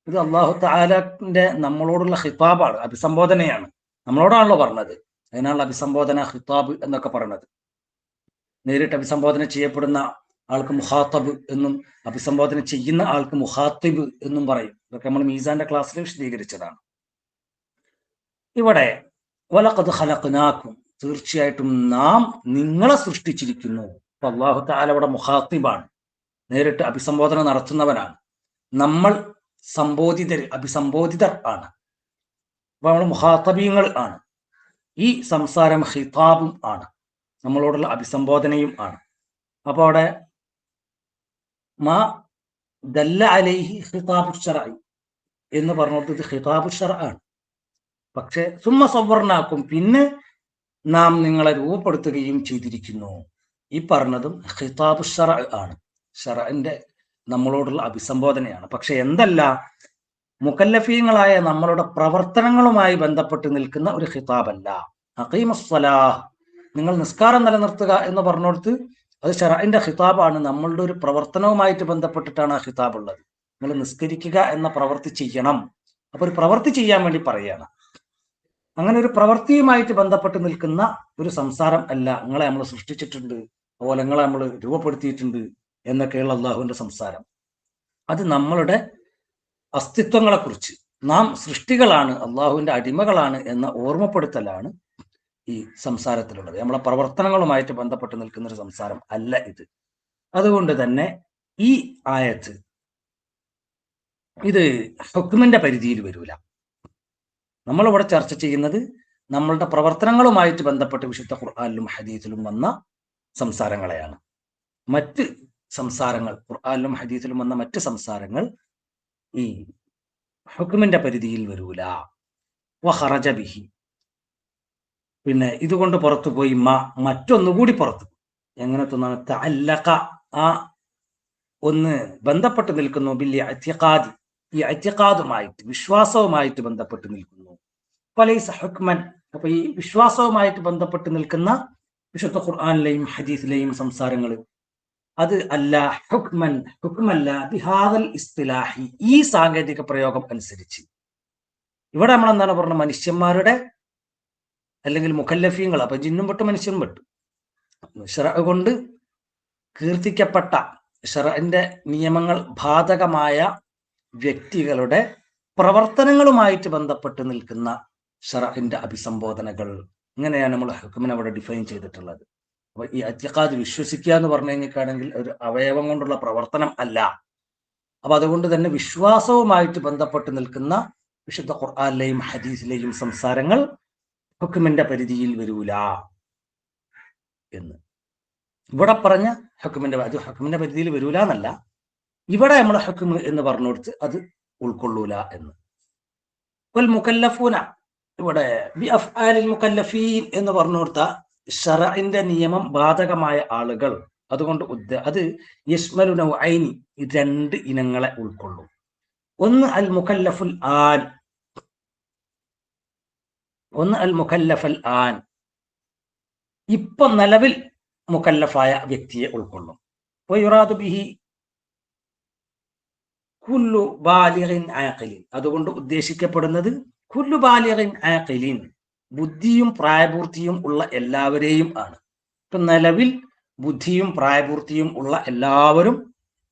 ഇത് അല്ലാഹു തആലാന്റെ നമ്മളോടുള്ള ഖിതാബാണ്, അഭിസംബോധനയാണ്. നമ്മളോടാണല്ലോ പറഞ്ഞത്. അതിനാണ് അഭിസംബോധന ഖിതാബ് എന്നൊക്കെ പറയുന്നത്. നേരിട്ട് അഭിസംബോധന ചെയ്യപ്പെടുന്ന ആൾക്ക് മുഖാത്തബ് എന്നും അഭിസംബോധന ചെയ്യുന്ന ആൾക്ക് മുഖാത്തിബ് എന്നും പറയും. ഇതൊക്കെ നമ്മൾ മീസാന്റെ ക്ലാസ്സിൽ വിശദീകരിച്ചതാണ്. ഇവിടെ വലഖദ് ഖലഖനാകും തീർച്ചയായിട്ടും നാം നിങ്ങളെ സൃഷ്ടിച്ചിരിക്കുന്നു. അപ്പൊ അല്ലാഹു തആല ഇവിടെ മുഖാത്തിബാണ്, നേരിട്ട് അഭിസംബോധന നടത്തുന്നവനാണ്. നമ്മൾ അഭിസംബോധിതർ ആണ്. അപ്പൊ നമ്മൾ മുഖാത്തബീങ്ങൾ ആണ്. ഈ സംസാരം ഖിതാബും ആണ്, നമ്മളോടുള്ള അഭിസംബോധനയും ആണ്. അപ്പൊ അവിടെ മാ ദല്ല അലൈഹി ഖിതാബു ശർഇ എന്ന് പറഞ്ഞത് ഇത് ഖിതാബു ശർഅാണ്. പക്ഷെ സുമ്മ സവ്വർനാക്കും പിന്നെ നാം നിങ്ങളെ രൂപപ്പെടുത്തുകയും ചെയ്തിരിക്കുന്നു. ഈ പറഞ്ഞതും ഖിതാബു ശർഅ ആണ്, ശർഇന്റെ നമ്മളോടുള്ള അഭിസംബോധനയാണ്. പക്ഷെ എന്തല്ല, മുക്കല്ലഫീങ്ങളായ നമ്മളുടെ പ്രവർത്തനങ്ങളുമായി ബന്ധപ്പെട്ട് നിൽക്കുന്ന ഒരു ഖിതാബല്ല. അഖീമുസ്സലാഹ് നിങ്ങൾ നിസ്കാരം നിലനിർത്തുക എന്ന് പറഞ്ഞോടത്ത് അത് ശർഇന്റെ ഖിതാബാണ്. നമ്മളുടെ ഒരു പ്രവർത്തനവുമായിട്ട് ബന്ധപ്പെട്ടിട്ടാണ് ആ ഖിതാബ് ഉള്ളത്. നിങ്ങൾ നിസ്കരിക്കുക എന്ന പ്രവൃത്തി ചെയ്യണം. അപ്പൊ ഒരു പ്രവൃത്തി ചെയ്യാൻ വേണ്ടി പറയാണ്. അങ്ങനെ ഒരു പ്രവൃത്തിയുമായിട്ട് ബന്ധപ്പെട്ട് നിൽക്കുന്ന ഒരു സംസാരം അല്ല. നിങ്ങളെ നമ്മൾ സൃഷ്ടിച്ചിട്ടുണ്ട്, അതുപോലെ നിങ്ങളെ നമ്മൾ രൂപപ്പെടുത്തിയിട്ടുണ്ട് എന്നൊക്കെയുള്ള അള്ളാഹുവിന്റെ സംസാരം. അത് നമ്മളുടെ അസ്തിത്വങ്ങളെ കുറിച്ച്, നാം സൃഷ്ടികളാണ്, അള്ളാഹുവിന്റെ അടിമകളാണ് എന്ന ഓർമ്മപ്പെടുത്തലാണ് ഈ സംസാരത്തിലുള്ളത്. നമ്മളെ പ്രവർത്തനങ്ങളുമായിട്ട് ബന്ധപ്പെട്ട് നിൽക്കുന്ന ഒരു സംസാരം അല്ല ഇത്. അതുകൊണ്ട് തന്നെ ഈ ആയത്ത് ഇത് ഹുക്മിന്റെ പരിധിയിൽ വരൂല. നമ്മളിവിടെ ചർച്ച ചെയ്യുന്നത് നമ്മളുടെ പ്രവർത്തനങ്ങളുമായിട്ട് ബന്ധപ്പെട്ട് വിശുദ്ധ ഖുർആനിലും ഹദീസിലും വന്ന സംസാരങ്ങളെയാണ്. മറ്റ് സംസാരങ്ങൾ, ഖുർആനിലും ഹദീസിലും വന്ന മറ്റ് സംസാരങ്ങൾ ഈ ഹുക്മിന്റെ പരിധിയിൽ വരൂല. വഖറജ ബിഹി പിന്നെ ഇതുകൊണ്ട് പുറത്തുപോയി മറ്റൊന്നുകൂടി പുറത്തു. എങ്ങനത്തൊന്നാണ്? തഅല്ലഖ ആ ഒന്ന് ബന്ധപ്പെട്ട് നിൽക്കുന്നു ബിൽ ഇഅ്തിഖാദി ഈ ഇഅ്തിഖാദുമായിട്ട്, വിശ്വാസവുമായിട്ട് ബന്ധപ്പെട്ട് നിൽക്കുന്നു. ഫലൈസ ഹുക്മൻ അപ്പൊ ഈ വിശ്വാസവുമായിട്ട് ബന്ധപ്പെട്ട് നിൽക്കുന്ന വിശുദ്ധ ഖുർആനിലെയും ഹദീസിലെയും സംസാരങ്ങൾ അത് അല്ല ഹുക്മൻ, ഹുക്മല്ല ബിഹാദൽ ഇസ്തിലാഹി ഈ സാങ്കേതിക പ്രയോഗം അനുസരിച്ച്. ഇവിടെ നമ്മൾ എന്താണ് പറഞ്ഞത്? മനുഷ്യന്മാരുടെ അല്ലെങ്കിൽ മുഖല്ലഫീങ്ങൾ, അപ്പൊ ജിന്നും പെട്ട് മനുഷ്യനും പെട്ടു. ശർഅ കൊണ്ട് കീർത്തിക്കപ്പെട്ട ശർഅന്റെ നിയമങ്ങൾ ബാധകമായ വ്യക്തികളുടെ പ്രവർത്തനങ്ങളുമായിട്ട് ബന്ധപ്പെട്ട് നിൽക്കുന്ന ശർഅന്റെ അഭിസംബോധനകൾ, ഇങ്ങനെയാണ് നമ്മൾ ഹുക്മിനെ അവിടെ ഡിഫൈൻ ചെയ്തിട്ടുള്ളത്. അപ്പൊ ഈ ഇഅ്തിഖാദ് വിശ്വസിക്കുക എന്ന് പറഞ്ഞു കഴിഞ്ഞിട്ടാണെങ്കിൽ ഒരു അവയവം കൊണ്ടുള്ള പ്രവർത്തനം അല്ല. അപ്പൊ അതുകൊണ്ട് തന്നെ വിശ്വാസവുമായിട്ട് ബന്ധപ്പെട്ട് നിൽക്കുന്ന വിശുദ്ധ ഖുർആനിലെയും ഹദീസിലെയും സംസാരങ്ങൾ ഹുക്മിന്റെ പരിധിയിൽ വരൂല എന്ന്. ഇവിടെ പറഞ്ഞ ഹുക്മിന്റെ പരിധിയിൽ വരൂല എന്നല്ല, ഇവിടെ നമ്മൾ ഹുക്മ് എന്ന് പറഞ്ഞു കൊടുത്ത് അത് ഉൾക്കൊള്ളൂല എന്ന്. വൽ മുകല്ലഫൂന ഇവിടെ ബി അഫ്ആലിൽ മുകല്ലഫീൻ എന്ന് പറഞ്ഞു കൊടുത്ത ശറഇന്റെ നിയമം ബാധകമായ ആളുകൾ, അതുകൊണ്ട് അത് യശ്മലു നൗഐനി, രണ്ട് ഇനങ്ങളെ ഉൾക്കൊള്ളും. ഒന്ന് അൽ മുകല്ലഫുൽ ആൻ, ഒന്ന് അൽ മുകല്ലഫൽ ആൻ, ഇപ്പൊ നിലവിൽ മുകല്ലഫായ വ്യക്തിയെ ഉൾക്കൊള്ളും. വയുറാദു ബിഹി കുല്ലു ബാലിഗിൻ ആഖിലിൻ, അതുകൊണ്ട് ഉദ്ദേശിക്കപ്പെടുന്നത് കുല്ലു ബാലിഗിൻ ആഖിലിൻ, ബുദ്ധിയും പ്രായപൂർത്തിയും ഉള്ള എല്ലാവരെയും ആണ്. ഇപ്പൊ നിലവിൽ ബുദ്ധിയും പ്രായപൂർത്തിയും ഉള്ള എല്ലാവരും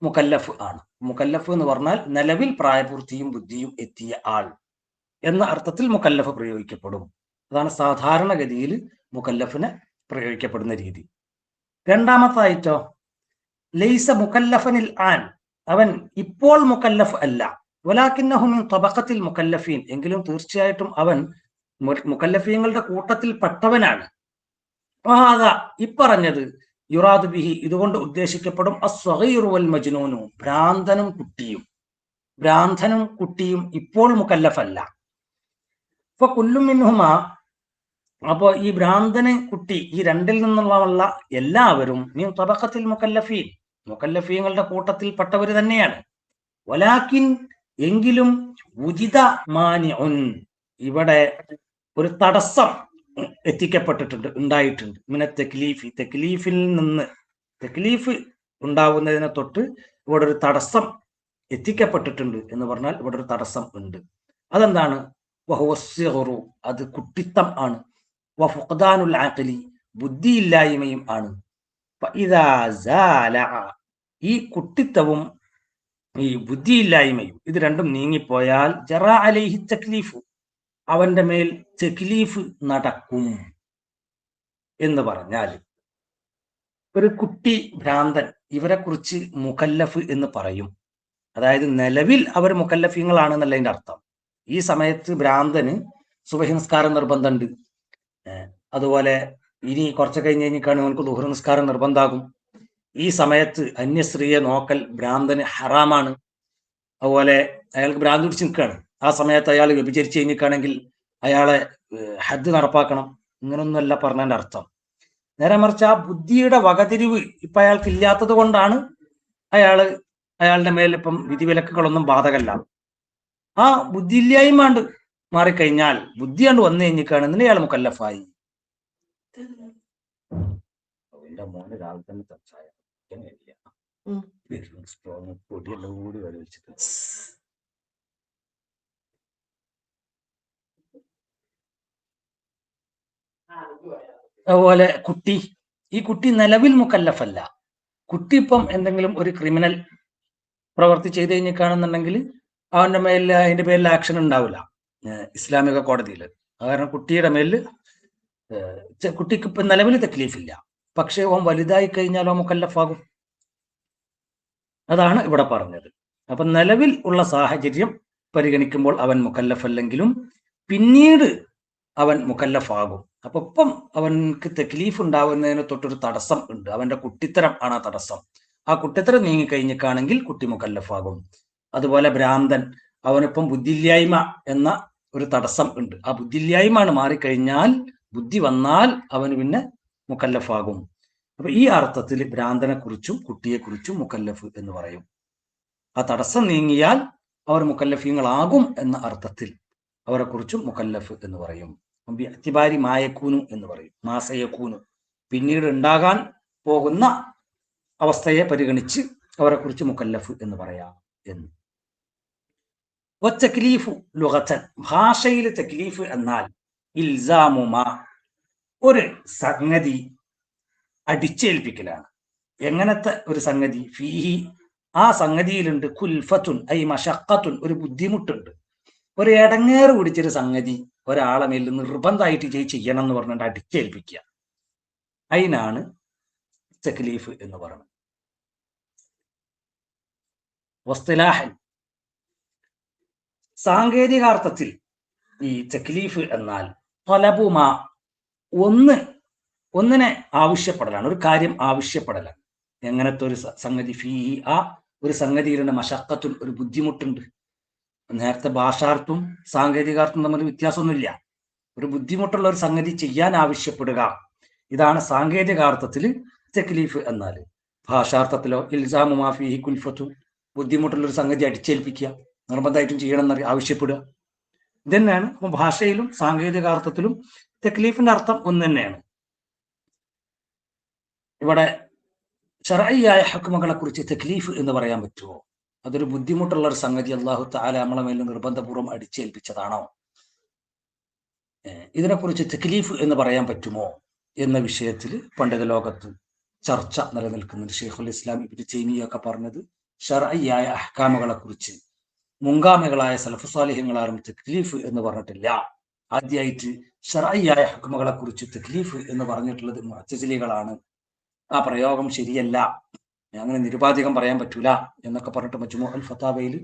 മുകല്ലഫ് ആണ്. മുകല്ലഫ് എന്ന് പറഞ്ഞാൽ നിലവിൽ പ്രായപൂർത്തിയും ബുദ്ധിയും എത്തിയ ആൾ എന്ന അർത്ഥത്തിൽ മുകല്ലഫ് പ്രയോഗിക്കപ്പെടും. അതാണ് സാധാരണഗതിയിൽ മുകല്ലഫിനെ പ്രയോഗിക്കപ്പെടുന്ന രീതി. രണ്ടാമത്തായിട്ടോ ലൈസ മുകല്ലഫനിൽ ആൻ, അവൻ ഇപ്പോൾ മുകല്ലഫ് അല്ല. വലാകിന്നഹു മിൻ തബഖത്തിൽ മുകല്ലഫീൻ, എങ്കിലും തീർച്ചയായിട്ടും അവൻ മുകല്ലഫീങ്ങളുടെ കൂട്ടത്തിൽ പെട്ടവനാണ്. ഇപ്പറഞ്ഞത് യുറാദു ബിഹി, ഇതുകൊണ്ട് ഉദ്ദേശിക്കപ്പെടും അസ്സഗീറു വൽ മജ്നൂനു, ഭ്രാന്തനും കുട്ടിയും. ഭ്രാന്തനും കുട്ടിയും ഇപ്പോൾ മുകല്ലഫല്ല. ഫകുല്ലു മിൻഹുമാ, അപ്പോ ഈ ഭ്രാന്തന് കുട്ടി, ഈ രണ്ടിൽ നിന്നുള്ള എല്ലാവരും മിൻ തബഖത്തിൽ മുകല്ലഫീൻ, മുകല്ലഫീങ്ങളുടെ കൂട്ടത്തിൽ പെട്ടവർ തന്നെയാണ്. വലാകിൻ, എങ്കിലും ഉജിത മാനിഉൻ, ഇവിടെ ഒരു തടസ്സം എത്തിക്കപ്പെട്ടിട്ടുണ്ട്, ഉണ്ടായിട്ടുണ്ട്. മിന തക്ലീഫി, തക്ലീഫിൽ നിന്ന്, തക്ലീഫ് ഉണ്ടാവുന്നതിനെ തൊട്ട് ഇവിടെ ഒരു തടസ്സം എത്തിക്കപ്പെട്ടിട്ടുണ്ട് എന്ന് പറഞ്ഞാൽ ഇവിടെ ഒരു തടസ്സം ഉണ്ട്. അതെന്താണ്? വഹുവസ്സിഗറു, അത് കുട്ടിത്തം ആണ്. വഫുഖ്ദാനുൽ അഖ്ലി, ബുദ്ധിയില്ലായ്മയും ആണ്. ഫഇദാ സാല, ഈ കുട്ടിത്തവും ഈ ബുദ്ധിയില്ലായ്മയും ഇത് രണ്ടും നീങ്ങിപ്പോയാൽ ജറാ അലൈഹി തക്ലീഫു, അവന്റെ മേൽ തക്ലീഫ് നടക്കും. എന്ന് പറഞ്ഞാൽ ഒരു കുട്ടി, ഭ്രാന്തൻ, ഇവരെ കുറിച്ച് മുകല്ലഫ് എന്ന് പറയും. അതായത് നിലവിൽ അവർ മുകല്ലഫീങ്ങളാണെന്നല്ല അതിന്റെ അർത്ഥം. ഈ സമയത്ത് ഭ്രാന്തന് സുബഹി നിസ്കാരം നിർബന്ധമുണ്ട്. അതുപോലെ ഇനി കുറച്ച് കഴിഞ്ഞ് കഴിഞ്ഞിട്ടാണ് അവനക്ക് ദുഹ്ർ നിസ്കാരം നിർബന്ധമാകും. ഈ സമയത്ത് അന്യസ്ത്രീയെ നോക്കൽ ഭ്രാന്തന് ഹറാമാണ്. അതുപോലെ അയാൾക്ക് ഭ്രാന്ത് പിടിച്ച് നിൽക്കുകയാണ്. ആ സമയത്ത് അയാൾ വ്യഭിചരിച്ച് കഴിഞ്ഞിട്ടാണെങ്കിൽ അയാളെ ഹദ് നടപ്പാക്കണം. ഇങ്ങനൊന്നുമല്ല പറഞ്ഞതിന്റെ അർത്ഥം. നേരെ മറിച്ച് ആ ബുദ്ധിയുടെ വകതിരിവ് ഇപ്പൊ അയാൾക്ക് ഇല്ലാത്തത് കൊണ്ടാണ് അയാളുടെ മേൽ ഇപ്പം വിധിവിലക്കുകളൊന്നും ബാധകല്ല. ആ ബുദ്ധിയില്ലായ്മ മാറിക്കഴിഞ്ഞാൽ, ബുദ്ധിയാണ്ട് വന്നു കഴിഞ്ഞിട്ടാണെന്നുണ്ടെങ്കിൽ അയാൾ മുകല്ലഫായി. എന്റെ മോന് രാവിലെ തന്നെ സംസാരം പൊടിയെല്ലാം കൂടി വരെ വെച്ചിട്ട് അതുപോലെ കുട്ടി, ഈ കുട്ടി നിലവിൽ മുകല്ലഫല്ല. കുട്ടി ഇപ്പം എന്തെങ്കിലും ഒരു ക്രിമിനൽ പ്രവൃത്തി ചെയ്ത് കഴിഞ്ഞിട്ടാണെന്നുണ്ടെങ്കിൽ അവന്റെ മേലിൽ അതിന്റെ പേരിൽ ആക്ഷൻ ഉണ്ടാവില്ല ഇസ്ലാമിക കോടതിയിൽ. കാരണം കുട്ടിയുടെ മേലിൽ കുട്ടിക്ക് ഇപ്പം നിലവിൽ തക്ലീഫില്ല. പക്ഷേ ഓൻ വലുതായി കഴിഞ്ഞാൽ ഓൻ മുകല്ലഫാകും. അതാണ് ഇവിടെ പറഞ്ഞത്. അപ്പൊ നിലവിൽ ഉള്ള സാഹചര്യം പരിഗണിക്കുമ്പോൾ അവൻ മുകല്ലഫല്ലെങ്കിലും പിന്നീട് അവൻ മുകല്ലഫാകും. അപ്പൊ ഇപ്പം അവൻക്ക് തക്ലീഫ് ഉണ്ടാവുന്നതിന് തൊട്ടൊരു തടസ്സം ഉണ്ട്. അവന്റെ കുട്ടിത്തരം ആണ് ആ തടസ്സം. ആ കുട്ടിത്തരം നീങ്ങിക്കഴിഞ്ഞിട്ടാണെങ്കിൽ കുട്ടി മുകല്ലഫാകും. അതുപോലെ ഭ്രാന്തൻ, അവനിപ്പം ബുദ്ധിയില്ലായ്മ എന്ന ഒരു തടസ്സം ഉണ്ട്. ആ ബുദ്ധിയില്ലായ്മ മാറിക്കഴിഞ്ഞാൽ, ബുദ്ധി വന്നാൽ അവന് പിന്നെ മുകല്ലഫാകും. അപ്പൊ ഈ അർത്ഥത്തിൽ ഭ്രാന്തനെ കുറിച്ചും കുട്ടിയെ കുറിച്ചും മുകല്ലഫ് എന്ന് പറയും. ആ തടസ്സം നീങ്ങിയാൽ അവർ മുകല്ലഫീങ്ങളാകും എന്ന അർത്ഥത്തിൽ അവരെ കുറിച്ചും മുകല്ലഫ് എന്ന് പറയും. ബിഅ്തിബാരി മായക്കൂനു എന്ന് പറയും. മാസയക്കൂനു, പിന്നീട് ഉണ്ടാകാൻ പോകുന്ന അവസ്ഥയെ പരിഗണിച്ച് അവരെ കുറിച്ച് മുകല്ലഫ് എന്ന് പറയാം എന്ന്. തക്ലീഫു ലുഗതൻ, ഭാഷയിൽ തക്ലീഫ് എന്നാൽ ഇൽസാമുമാ, ഒരു സംഗതി അടിച്ചേൽപ്പിക്കലാണ്. എങ്ങനത്തെ ഒരു സംഗതി? ഫീഹി, ആ സംഗതിയിലുണ്ട് കുൽഫത്തുൻ ഐ മശഖത്തുൻ, ഒരു ബുദ്ധിമുട്ടുണ്ട്, ഒരു ഇടങ്ങേറ് പിടിച്ചൊരു സംഗതി ഒരാളെ മേൽ നിർബന്ധമായിട്ട് ചെയ്യണം എന്ന് പറഞ്ഞിട്ട് അടിച്ചേൽപ്പിക്കുക. അതിനാണ് തക്ലീഫ് എന്ന് പറയുന്നത്. വസ്തിലാഹൻ, സാങ്കേതികാർത്ഥത്തിൽ ഈ തക്ലീഫ് എന്നാൽ തൊലബുമാ, ഒന്നിനെ ആവശ്യപ്പെടലാണ്, ഒരു കാര്യം ആവശ്യപ്പെടലാണ്. എങ്ങനത്തെ ഒരു സംഗതി? ഫീ, ആ ഒരു സംഗതിയിലുണ്ട് മശഖത്തുൻ, ഒരു ബുദ്ധിമുട്ടുണ്ട്. നേരത്തെ ഭാഷാർത്ഥവും സാങ്കേതികാർത്ഥവും തമ്മിൽ വ്യത്യാസമൊന്നുമില്ല. ഒരു ബുദ്ധിമുട്ടുള്ള ഒരു സംഗതി ചെയ്യാൻ ആവശ്യപ്പെടുക, ഇതാണ് സാങ്കേതികാർത്ഥത്തിൽ തക്ലീഫ് എന്നാൽ. ഭാഷാർത്ഥത്തിലോ ഇൽസാമു മാഫിഹി കുൽഫത്തു, ബുദ്ധിമുട്ടുള്ളൊരു സംഗതി അടിച്ചേൽപ്പിക്കുക, നിർബന്ധമായിട്ടും ചെയ്യണം എന്ന് ആവശ്യപ്പെടുക. ഇതന്നെയാണ് ഭാഷയിലും സാങ്കേതികാർത്ഥത്തിലും തക്ലീഫിന്റെ അർത്ഥം ഒന്ന് തന്നെയാണ്. ഇവിടെ ശർഈയായ ഹുക്മുകളെ കുറിച്ച് തക്ലീഫ് എന്ന് പറയാൻ പറ്റുമോ? അതൊരു ബുദ്ധിമുട്ടുള്ള ഒരു സംഗതി അല്ലാഹു തആല നമ്മളെ മേൽ നിർബന്ധപൂർവ്വം അടിച്ചേൽപ്പിച്ചതാണോ? ഇതിനെക്കുറിച്ച് തക്ലീഫ് എന്ന് പറയാൻ പറ്റുമോ എന്ന വിഷയത്തിൽ പണ്ഡിത ലോകത്ത് ചർച്ച നിലനിൽക്കുന്നുണ്ട്. ഷെയ്ഖുൽ ഇസ്ലാം ഇബ്നു തൈമിയ്യ ഒക്കെ പറഞ്ഞത് ശർഈയായ അഹ്കാമുകളെ കുറിച്ച് മുൻഗാമികളായ സലഫു സാലിഹ്യങ്ങളാരും തക്ലീഫ് എന്ന് പറഞ്ഞിട്ടില്ല. ആദ്യമായിട്ട് ശർഈയായ ഹുക്മുകളെ കുറിച്ച് തക്ലീഫ് എന്ന് പറഞ്ഞിട്ടുള്ളത് മുഅ്തസിലികളാണ്. ആ പ്രയോഗം ശരിയല്ല, അങ്ങനെ നിരുപാധികം പറയാൻ പറ്റൂല എന്നൊക്കെ പറഞ്ഞിട്ട് മജ്മൂഉൽ ഫതാവയിൽ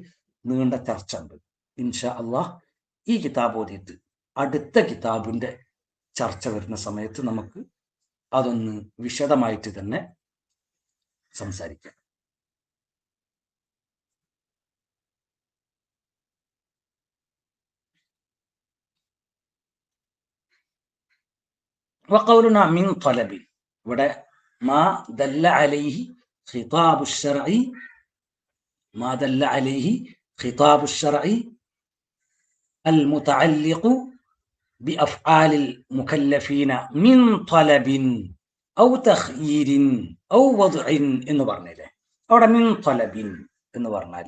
നീണ്ട ചർച്ച ഉണ്ട്. ഇൻഷാ അള്ളാഹ് ഈ കിതാബ് ഓതിയിട്ട് അടുത്ത കിതാബിന്റെ ചർച്ച വരുന്ന സമയത്ത് നമുക്ക് അതൊന്ന് വിശദമായിട്ട് തന്നെ സംസാരിക്കാം. വഖൗലുനാ മിൻ ത്വലബി, ഇവിടെ മാ ദല്ല അലൈഹി ഖിതാബു ശർഈ, മാ ദല്ല അലൈഹി ഖിതാബു ശർഈ അൽ മുതഅല്ലിഖു ബിഅഫ്ആലിൽ മുകല്ലഫീന മിൻ ത്വലബിൻ ഔ തഖ്യീരിൻ ഔ വദ്ഇൻ എന്ന് പറഞ്ഞില്ലേ. അവിടെ മിൻ ത്വലബിൻ എന്ന് പറഞ്ഞാൽ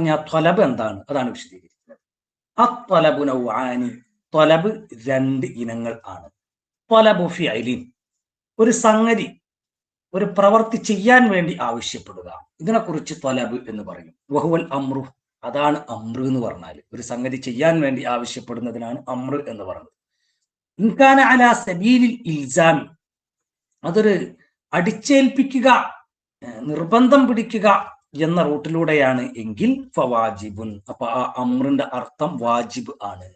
ഞാൻ ത്വലബ് എന്താണ് അതാണ് വിശദീകരിക്കുന്നത്. അത്വലബു നൗആനി, ത്വലബ് രണ്ട് ഇനങ്ങൾ ആണ്. ത്വലബു ഫിഅലിൻ, ഒരു സംഗതി ഒരു പ്രവൃത്തി ചെയ്യാൻ വേണ്ടി ആവശ്യപ്പെടുക, ഇതിനെക്കുറിച്ച് ത്വലബ് എന്ന് പറയും. വഹുവൽ അമ്രു, അതാണ് അമ്രു എന്ന് പറഞ്ഞാൽ. ഒരു സംഗതി ചെയ്യാൻ വേണ്ടി ആവശ്യപ്പെടുന്നതിനാണ് അമ്രു എന്ന് പറയുന്നത്. ഇൻകാന അലാ സബീലിൽ ഇൽസാമി, അതൊരു അടിച്ചേൽപ്പിക്കുക, നിർബന്ധം പിടിക്കുക എന്ന റൂട്ടിലൂടെയാണ് എങ്കിൽ ഫവാജിബുൻ, അപ്പൊ ആ അമ്രിന്റെ അർത്ഥം വാജിബ് ആണ്.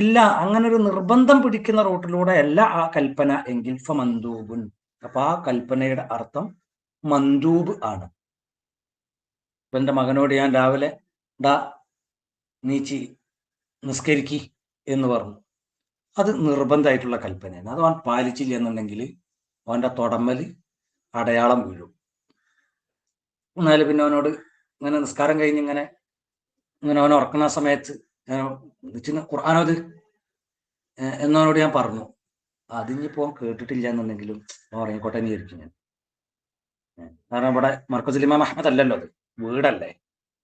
ഇല്ല, അങ്ങനെ ഒരു നിർബന്ധം പിടിക്കുന്ന റൂട്ടിലൂടെ അല്ല ആ കൽപ്പന എങ്കിൽ ഫമന്ദൂബുൻ, അപ്പൊ ആ കൽപ്പനയുടെ അർത്ഥം മന്ദൂബ് ആണ്. ഇപ്പൊ എന്റെ മകനോട് ഞാൻ രാവിലെ ഡാ നീച്ചി നിസ്കരിക്കി എന്ന് പറഞ്ഞു, അത് നിർബന്ധമായിട്ടുള്ള കൽപ്പനയാണ്. അത് അവൻ പാലിച്ചില്ല എന്നുണ്ടെങ്കിൽ അവന്റെ തൊടമ്മല് അടയാളം വീഴും. എന്നാലും പിന്നെ അവനോട് ഇങ്ങനെ നിസ്കാരം കഴിഞ്ഞ് ഇങ്ങനെ അവൻ ഉറക്കുന്ന സമയത്ത് ഖുർആനോത് എന്നോട് ഞാൻ പറഞ്ഞു, അതിനിപ്പോ കേട്ടിട്ടില്ല എന്നുണ്ടെങ്കിലും ഉറങ്ങിക്കോട്ടെ എന്ന് വിചാരിക്കും ഞാൻ. കാരണം ഇവിടെ മർക്കസുൽ ഇമാം അഹ്മദ് അല്ലല്ലോ, അത് വീടല്ലേ.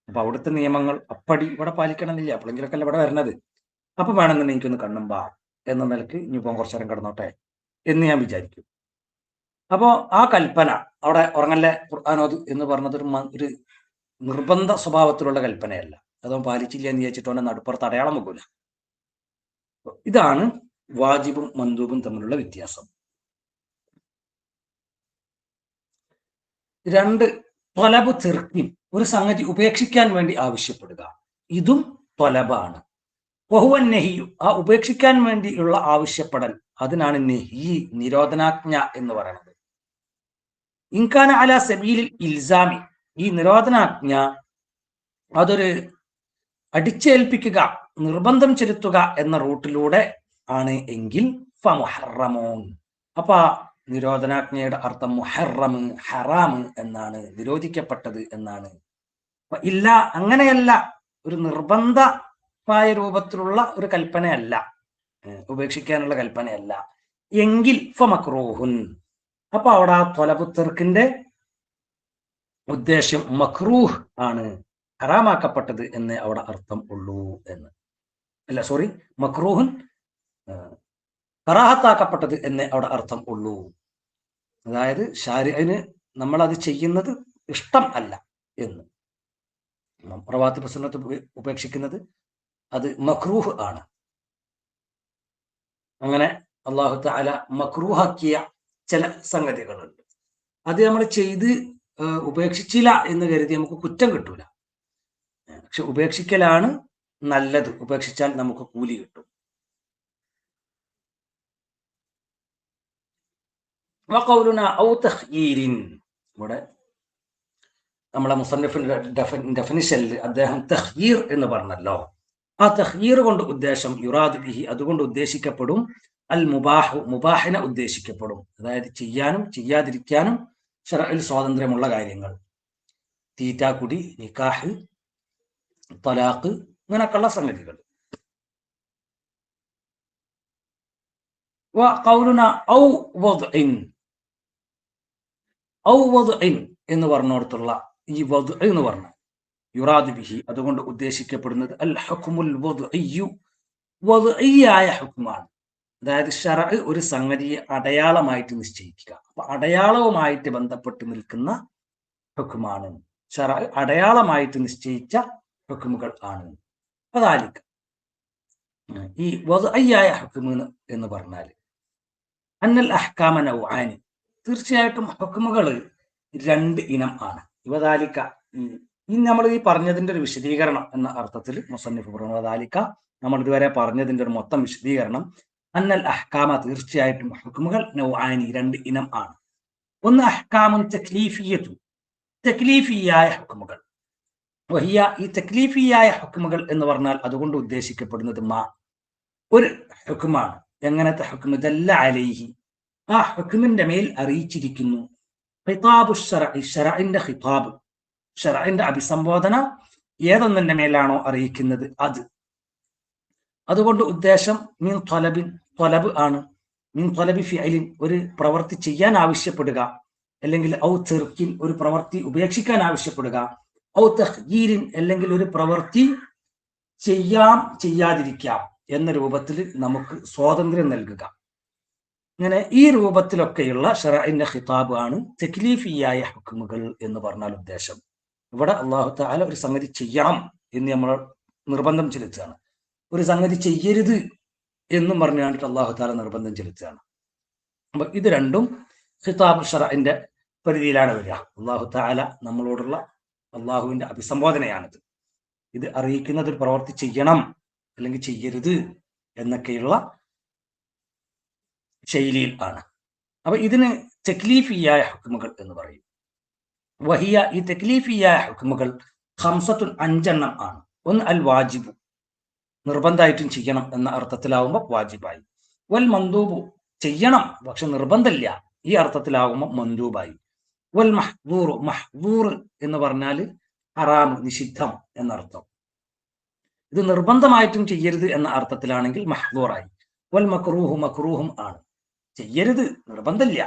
അപ്പൊ അവിടുത്തെ നിയമങ്ങൾ അപ്പടി ഇവിടെ പാലിക്കണമെന്നില്ല, അപ്പോഴെങ്കിലൊക്കെ അല്ല ഇവിടെ വരണത്. അപ്പൊ വേണമെന്നുണ്ടെങ്കിൽ എനിക്കൊന്ന് കണ്ണുമ്പാ എന്ന നിലക്ക് ഇനിയിപ്പോ കുറച്ചു നേരം കിടന്നോട്ടെ എന്ന് ഞാൻ വിചാരിക്കും. അപ്പോ ആ കൽപ്പന അവിടെ ഉറങ്ങല്ലേ ഖുർആനോത് എന്ന് പറഞ്ഞത് ഒരു നിർബന്ധ സ്വഭാവത്തിലുള്ള കൽപ്പനയല്ല. അതവൻ പാലിച്ചില്ല എന്ന് വിചാരിച്ചിട്ട് അവനെ നടുപ്പുറത്ത് അടയാളം വെക്കൂല. ഇതാണ് വാജിബും മന്ദൂബും തമ്മിലുള്ള വ്യത്യാസം. രണ്ട്, ത്വലബ് തിർക്കിൻ, ഒരു സംഗതി ഉപേക്ഷിക്കാൻ വേണ്ടി ആവശ്യപ്പെടുക, ഇതും ത്വലബാണ്. വഹുവൻ നെഹിയു, ആ ഉപേക്ഷിക്കാൻ വേണ്ടിയുള്ള ആവശ്യപ്പെടൽ, അതിനാണ് നെഹി, നിരോധനാജ്ഞ എന്ന് പറയുന്നത്. ഇൻകാന അലാ സബീലിൽ ഇൽസാമി, ഈ നിരോധനാജ്ഞ അതൊരു അടിച്ചേൽപ്പിക്കുക, നിർബന്ധം ചെലുത്തുക എന്ന റൂട്ടിലൂടെ ആണ് എങ്കിൽ ഫമുഹറമോൻ, അപ്പൊ ആ നിരോധനാജ്ഞയുടെ അർത്ഥം മുഹറം, ഹറാം എന്നാണ്, നിരോധിക്കപ്പെട്ടത് എന്നാണ്. ഇല്ല, അങ്ങനെയല്ല, ഒരു നിർബന്ധമായ രൂപത്തിലുള്ള ഒരു കൽപ്പനയല്ല, ഉപേക്ഷിക്കാനുള്ള കൽപ്പനയല്ല എങ്കിൽ ഫമക്റൂഹുൻ, അപ്പൊ അവിടെ ആ ത്വലബു തിർക്കിന്റെ ഉദ്ദേശ്യം മക്രൂഹ് ആണ്, ഹറാമാക്കപ്പെട്ടത് എന്ന് അവിടെ അർത്ഥം ഉള്ളൂ എന്ന്. അല്ല സോറി, മക്രൂഹുൻ കറാഹത്താക്കപ്പെട്ടത് എന്ന് അവിടെ അർത്ഥം ഉള്ളൂ. അതായത് ശാരിഅന് നമ്മൾ അത് ചെയ്യുന്നത് ഇഷ്ടം അല്ല എന്ന്. റവാത്തിബ് സുന്നത്ത് ഉപേക്ഷിക്കുന്നത് അത് മക്രൂഹ് ആണ്. അങ്ങനെ അല്ലാഹു തആല മക്രൂഹാക്കിയ ചില സംഗതികളുണ്ട്. അത് നമ്മൾ ചെയ്ത് ഉപേക്ഷിച്ചില്ല എന്ന് കരുതി നമുക്ക് കുറ്റം കിട്ടൂല. പക്ഷെ ഉപേക്ഷിക്കലാണ് നല്ലത്, ഉപേക്ഷിച്ചാൽ നമുക്ക് കൂലി കിട്ടും. വഖൗലുനാ ഔ തഖ്യീരിൻ, ഇവിടെ നമ്മളെ മുസന്നിഫിന്റെ ഡെഫിനിഷനിൽ അദ്ദേഹം തഖ്യീർ എന്ന് പറഞ്ഞല്ലോ. ആ തഖ്യീർ കൊണ്ട് ഉദ്ദേശം യുറാദ് ബിഹി, അതുകൊണ്ട് ഉദ്ദേശിക്കപ്പെടും അൽ മുബാഹു, മുബാഹിനെ ഉദ്ദേശിക്കപ്പെടും. അതായത് ചെയ്യാനും ചെയ്യാതിരിക്കാനും ശറഇൽ സ്വാതന്ത്ര്യമുള്ള കാര്യങ്ങൾ. തീറ്റ, കുടി, നിക്കാഹ്, തലാഖ്, ഇങ്ങനെയൊക്കെയുള്ള സംഗതികൾ. എന്ന് പറഞ്ഞോടത്തുള്ള ഈ വദ് എന്ന് പറഞ്ഞ യുറാദ് ബിഹി, അതുകൊണ്ട് ഉദ്ദേശിക്കപ്പെടുന്നത് അൽ ഹുക്മുൽ വദ്ഇയ്യു, വദ്ഇയ്യായ ഹുക്മാണ്. അതായത് ശറഅ് ഒരു സംഗതിയെ അടയാളമായിട്ട് നിശ്ചയിക്കുക. അപ്പൊ അടയാളവുമായിട്ട് ബന്ധപ്പെട്ട് നിൽക്കുന്ന ഹുക്മാണ്. ശറഅ് അടയാളമായിട്ട് നിശ്ചയിച്ച ഹുക്മുകൾ ആണ്. അതാലിക ഈ വദ്ഇയ്യായ ഹുക്മ് എന്ന് പറഞ്ഞാൽ അന്നൽ അഹ്കാമ നൗആനി, തീർച്ചയായിട്ടും ഹുക്മുകൾ രണ്ട് ഇനം ആണ്. വദാലിക, നമ്മൾ ഈ പറഞ്ഞതിന്റെ ഒരു വിശദീകരണം എന്ന അർത്ഥത്തിൽ മുസന്നിഫ് പറഞ്ഞു. വദാലിക, നമ്മൾ ഇതുവരെ പറഞ്ഞതിന്റെ ഒരു മൊത്തം വിശദീകരണം. അന്നൽ അഹ്കാമ, തീർച്ചയായിട്ടും ഹുക്മുകൾ നൗആനി, രണ്ട് ഇനം ആണ്. ഒന്ന് അഹ്കാമുൻ തക്ലീഫിയ്യതു, തക്ലീഫിയായ ഹുക്മുകൾ. വഹിയ, ഈ തക്ലീഫിയായ ഹുക്മുകൾ എന്ന് പറഞ്ഞാൽ അതുകൊണ്ട് ഉദ്ദേശിക്കപ്പെടുന്നത് ഒരു ഹുക്മാണ്. എങ്ങനത്തെ ഹുക്മ്? ദല്ല അലൈഹി, ആ ഹുക്മിന്റെ മേൽ അറിയിച്ചിരിക്കുന്നു. ഖിതാബു ശറഇ, ശറഇന്റെ ഖിതാബ്, ശറഇന്റെ അഭിസംബോധന ഏതൊന്നിന്റെ മേലാണോ അറിയിക്കുന്നത് അത്. അതുകൊണ്ട് ഉദ്ദേശം മിൻ ത്വലബിൻ, ത്വലബ് ആണ്. മിൻ ത്വലബി ഫിഅലിൻ, ഒരു പ്രവൃത്തി ചെയ്യാൻ ആവശ്യപ്പെടുക, അല്ലെങ്കിൽ ഔ തെർക്കിൻ, ഒരു പ്രവൃത്തി ഉപേക്ഷിക്കാൻ ആവശ്യപ്പെടുക, ഔ തഖ്യീരിൻ, അല്ലെങ്കിൽ ഒരു പ്രവൃത്തി ചെയ്യാം ചെയ്യാതിരിക്കാം എന്ന രൂപത്തിൽ നമുക്ക് സ്വാതന്ത്ര്യം നൽകുക. ഇങ്ങനെ ഈ രൂപത്തിലൊക്കെയുള്ള ശറഇന്റെ ഖിതാബ് ആണ് തക്ലീഫിയായ ഹുക്മുകൾ എന്ന് പറഞ്ഞാൽ ഉദ്ദേശം. ഇവിടെ അല്ലാഹു തആല ഒരു സംഗതി ചെയ്യണം എന്ന് നമ്മൾ നിർബന്ധം ചെലുത്തുകയാണ്. ഒരു സംഗതി ചെയ്യരുത് എന്നും പറഞ്ഞു കണ്ടിട്ട് അല്ലാഹു തആല നിർബന്ധം ചെലുത്തുകയാണ്. അപ്പൊ ഇത് രണ്ടും ഖിതാബ് ശറഇന്റെ പരിധിയിലാണ് വരിക. അല്ലാഹു തആല നമ്മളോടുള്ള അള്ളാഹുവിന്റെ അഭിസംബോധനയാണിത്. ഇത് അറിയിക്കുന്നത് ഒരു പ്രവൃത്തി ചെയ്യണം അല്ലെങ്കിൽ ചെയ്യരുത് എന്നൊക്കെയുള്ള ശൈലിയിൽ ആണ്. അപ്പൊ ഇതിന് തക്ലീഫിയായ ഹുക്മുകൾ എന്ന് പറയും. വഹിയ, ഈ തക്ലീഫിയായ ഹുക്മുകൾ ഖംസത്തുൻ, 5 എണ്ണം ആണ്. ഒന്ന് അൽ വാജിബു, നിർബന്ധമായിട്ടും ചെയ്യണം എന്ന അർത്ഥത്തിലാവുമ്പോൾ വാജിബായി. വൽ മന്ദൂബു, ചെയ്യണം പക്ഷെ നിർബന്ധമില്ല, ഈ അർത്ഥത്തിലാവുമ്പോൾ മന്ദൂബായി. വൽ മഹ്ദൂറു, മഹ്ദൂർ എന്ന് പറഞ്ഞാൽ ഹറാം, നിഷിദ്ധം എന്നർത്ഥം. ഇത് നിർബന്ധമായിട്ടും ചെയ്യരുത് എന്ന അർത്ഥത്തിലാണെങ്കിൽ മഹ്ദൂറായി. വൽ മക്റൂഹു, മക്റൂഹും ആണ്. ചെയ്യരുത്, നിർബന്ധമില്ല,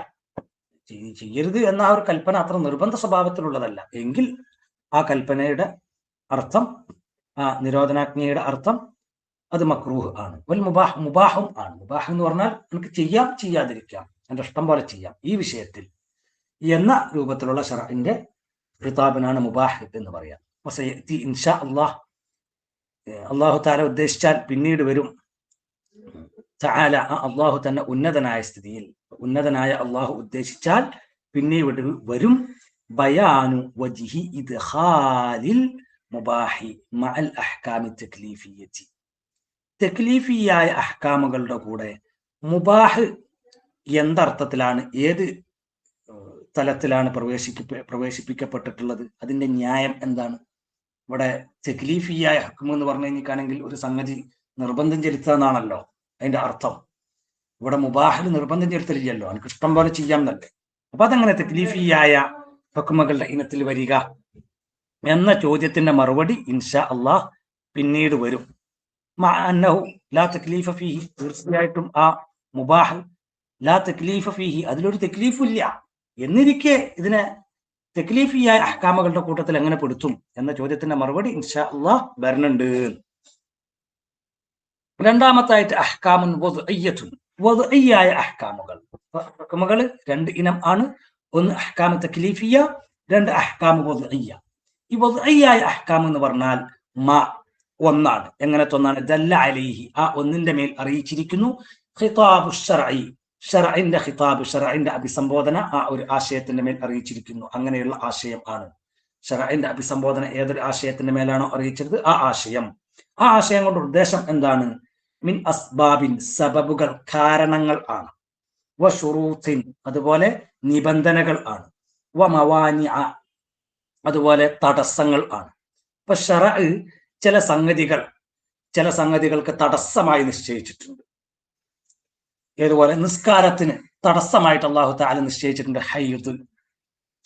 ചെയ്യരുത് എന്ന ആ ഒരു കൽപ്പന അത്ര നിർബന്ധ സ്വഭാവത്തിലുള്ളതല്ല എങ്കിൽ ആ കൽപ്പനയുടെ അർത്ഥം, ആ നിരോധനാജ്ഞയുടെ അർത്ഥം അത് മക്റൂഹ് ആണ്. വൽ മുബാഹ്, മുബാഹും ആണ്. മുബാഹ് എന്ന് പറഞ്ഞാൽ എനിക്ക് ചെയ്യാം ചെയ്യാതിരിക്കാം, എൻ്റെ ഇഷ്ടം പോലെ ചെയ്യാം ഈ വിഷയത്തിൽ എന്ന രൂപത്തിലുള്ള ശറഇന്റെ ഖിതാബിനാണ് മുബാഹ് എന്ന് പറയാം. വസയഅതി ഇൻഷാ അല്ലാഹ്, അല്ലാഹു തആല ഉദ്ദേശിച്ചാൽ പിന്നീട് വരും. തആല, അല്ലാഹു തന്നെ ഉന്നതനായ സ്ഥിതിയിൽ, ഉന്നതനായ അല്ലാഹു ഉദ്ദേശിച്ചാൽ പിന്നീട് വരും. ബയാനു വജ്ഹി ഇദ്ഖാലിൽ മുബാഹി മഅൽ അഹ്കാമി തക്ലീഫിയ്യതി, തക്ലീഫിയായ അഹ്കാമുകളുടെ കൂടെ മുബാഹ് എന്തർത്ഥത്തിലാണ്, ഏത് തലത്തിലാണ് പ്രവേശിപ്പിക്കപ്പെട്ടിട്ടുള്ളത്, അതിന്റെ ന്യായം എന്താണ്? ഇവിടെ തക്ലീഫിയായ ഹുക്മ് എന്ന് പറഞ്ഞു കഴിഞ്ഞിട്ടാണെങ്കിൽ ഒരു സംഗതി നിർബന്ധം ചെലുത്താന്നാണല്ലോ അതിന്റെ അർത്ഥം. ഇവിടെ മുബാഹിൽ നിർബന്ധം ചെലുത്തലില്ലല്ലോ, എനിക്ക് ഇഷ്ടം പോലെ ചെയ്യാം എന്നല്ലേ. അപ്പൊ അതെങ്ങനെ തക്ലീഫിയായ ഹുക്മുകളുടെ ഇനത്തിൽ വരിക എന്ന ചോദ്യത്തിന്റെ മറുപടി ഇൻഷാ അല്ലാഹ് പിന്നീട് വരും. അന്നഹു ലാ തക്ലീഫ ഫീഹി, തീർച്ചയായിട്ടും ആ മുബാഹ് ലാ തക്ലീഫ ഫീഹി, അതിലൊരു തക്ലീഫില്ല എന്നിരിക്കെ ഇതിനെ തക്ലീഫിയായ അഹ്കാമുകളുടെ കൂട്ടത്തിൽ എങ്ങനെ പെടുത്തും എന്ന ചോദ്യത്തിന്റെ മറുപടി ഇൻഷാ അല്ലാഹ് വരുന്നുണ്ട്. രണ്ടാമത്തായിട്ട് അഹ്കാമുൻ വദ്ഇയ്യത്തുൻ, വദ്ഇയ്യായ അഹ്കാമുകൾ. ഹുക്മുകൾ രണ്ട് ഇനം ആണ്. ഒന്ന് അഹ്കാമു തക്ലീഫിയ, രണ്ട് അഹ്കാമു വദ്ഇയ്യ. ഈ വദ്ഇയ്യായ അഹ്കാം എന്ന് പറഞ്ഞാൽ ഒന്നാണ്. എങ്ങനത്തെ ഒന്നാണ്? ദല്ല അലൈഹി, ആ ഒന്നിന്റെ മേൽ അറിയിച്ചിരിക്കുന്നു. ഖിതാബു ശർഇ, ശർഇന്റെ ഖിതാബ്, ശർഇന്റെ അഭിസംബോധന ആ ഒരു ആശയത്തിന്റെ മേൽ അറിയിച്ചിരിക്കുന്നു. അങ്ങനെയുള്ള ആശയം ആണ് ശർഇന്റെ അഭിസംബോധന. ഏതൊരു ആശയത്തിന്റെ മേലാണോ അറിയിച്ചത് ആ ആശയം. ആ ആശയം കൊണ്ട് ഉദ്ദേശം എന്താണ്? മിൻ അസ്ബാബിൻ, സബബുകൾ, കാരണങ്ങൾ ആണ്. വ ശുറൂത്തിൻ, അതുപോലെ നിബന്ധനകൾ ആണ്. വ മവാനിഅ, അതുപോലെ തടസ്സങ്ങൾ ആണ്. അപ്പൊ ശറഅ് ചില സംഗതികൾക്ക് തടസ്സമായി നിശ്ചയിച്ചിട്ടുണ്ട്. ഏതുപോലെ നിസ്കാരത്തിന് തടസ്സമായിട്ട് അല്ലാഹു തആല നിശ്ചയിച്ചിട്ടുണ്ട്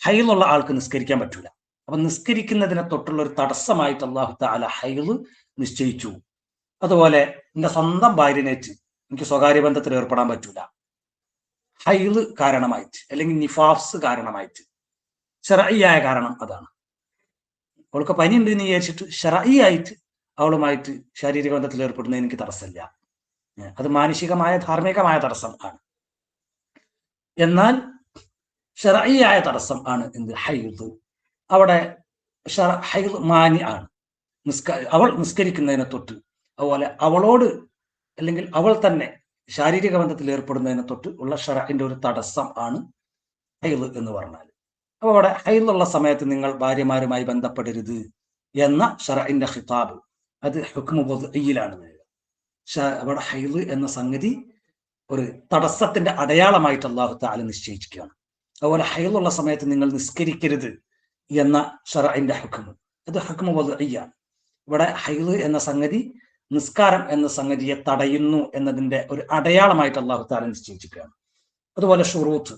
ഹൈലുള്ള ആൾക്ക് നിസ്കരിക്കാൻ പറ്റൂല. അപ്പൊ നിസ്കരിക്കുന്നതിനെ തൊട്ടുള്ള ഒരു തടസ്സമായിട്ട് അല്ലാഹു തആല ഹൈദ് നിശ്ചയിച്ചു. അതുപോലെ എന്റെ സ്വന്തം ഭാര്യനേറ്റ് എനിക്ക് സ്വകാര്യ ബന്ധത്തിൽ ഏർപ്പെടാൻ പറ്റൂല, ഹൈദ് കാരണമായിട്ട്, അല്ലെങ്കിൽ നിഫാസ് കാരണമായിട്ട്. ശറഈയായ കാരണം അതാണ്. അവൾക്ക് പനി ഉണ്ട് എന്ന് വിചാരിച്ചിട്ട് ശറഈയായിട്ട് അവളുമായിട്ട് ശാരീരിക ബന്ധത്തിൽ ഏർപ്പെടുന്നതിന് എനിക്ക് തടസ്സമില്ല. അത് മാനുഷികമായ ധാർമ്മികമായ തടസ്സം ആണ്. എന്നാൽ ശറഈയായ തടസ്സം ആണ് എന്ത്? ഹൈദ്. അവിടെ ഹൈദ് മാനി ആണ്. അവൾ നിസ്കരിക്കുന്നതിനെ തൊട്ട്, അതുപോലെ അവളോട് അല്ലെങ്കിൽ അവൾ തന്നെ ശാരീരിക ബന്ധത്തിൽ ഏർപ്പെടുന്നതിനെ തൊട്ട് ഉള്ള ശറഇന്റെ ഒരു തടസ്സം ആണ് ഹൈദ് എന്ന് പറഞ്ഞാൽ. അപ്പൊ അവിടെ ഹൈദുള്ള സമയത്ത് നിങ്ങൾ ഭാര്യമാരുമായി ബന്ധപ്പെടരുത് എന്ന ശറഇന്റെ ഖിതാബ് അത് ഹുക്മു വദ്ഇയിലാണ് വരിക. അവിടെ ഹൈദ് എന്ന സംഗതി ഒരു തടസ്സത്തിന്റെ അടയാളമായിട്ട് അല്ലാഹു തആല നിശ്ചയിച്ചിരിക്കുകയാണ്. അതുപോലെ ഹൈദുള്ള സമയത്ത് നിങ്ങൾ നിസ്കരിക്കരുത് എന്ന ശറഇന്റെ ഹുക്മ് അത് ഹുക്മു വദ്ഇയാണ്. ഇവിടെ ഹൈദ് എന്ന സംഗതി നിസ്കാരം എന്ന സംഗതിയെ തടയുന്നു എന്നതിന്റെ ഒരു അടയാളമായിട്ട് അല്ലാഹു തആല നിശ്ചയിച്ചിരിക്കുകയാണ്. അതുപോലെ ഷുറൂത്ത്,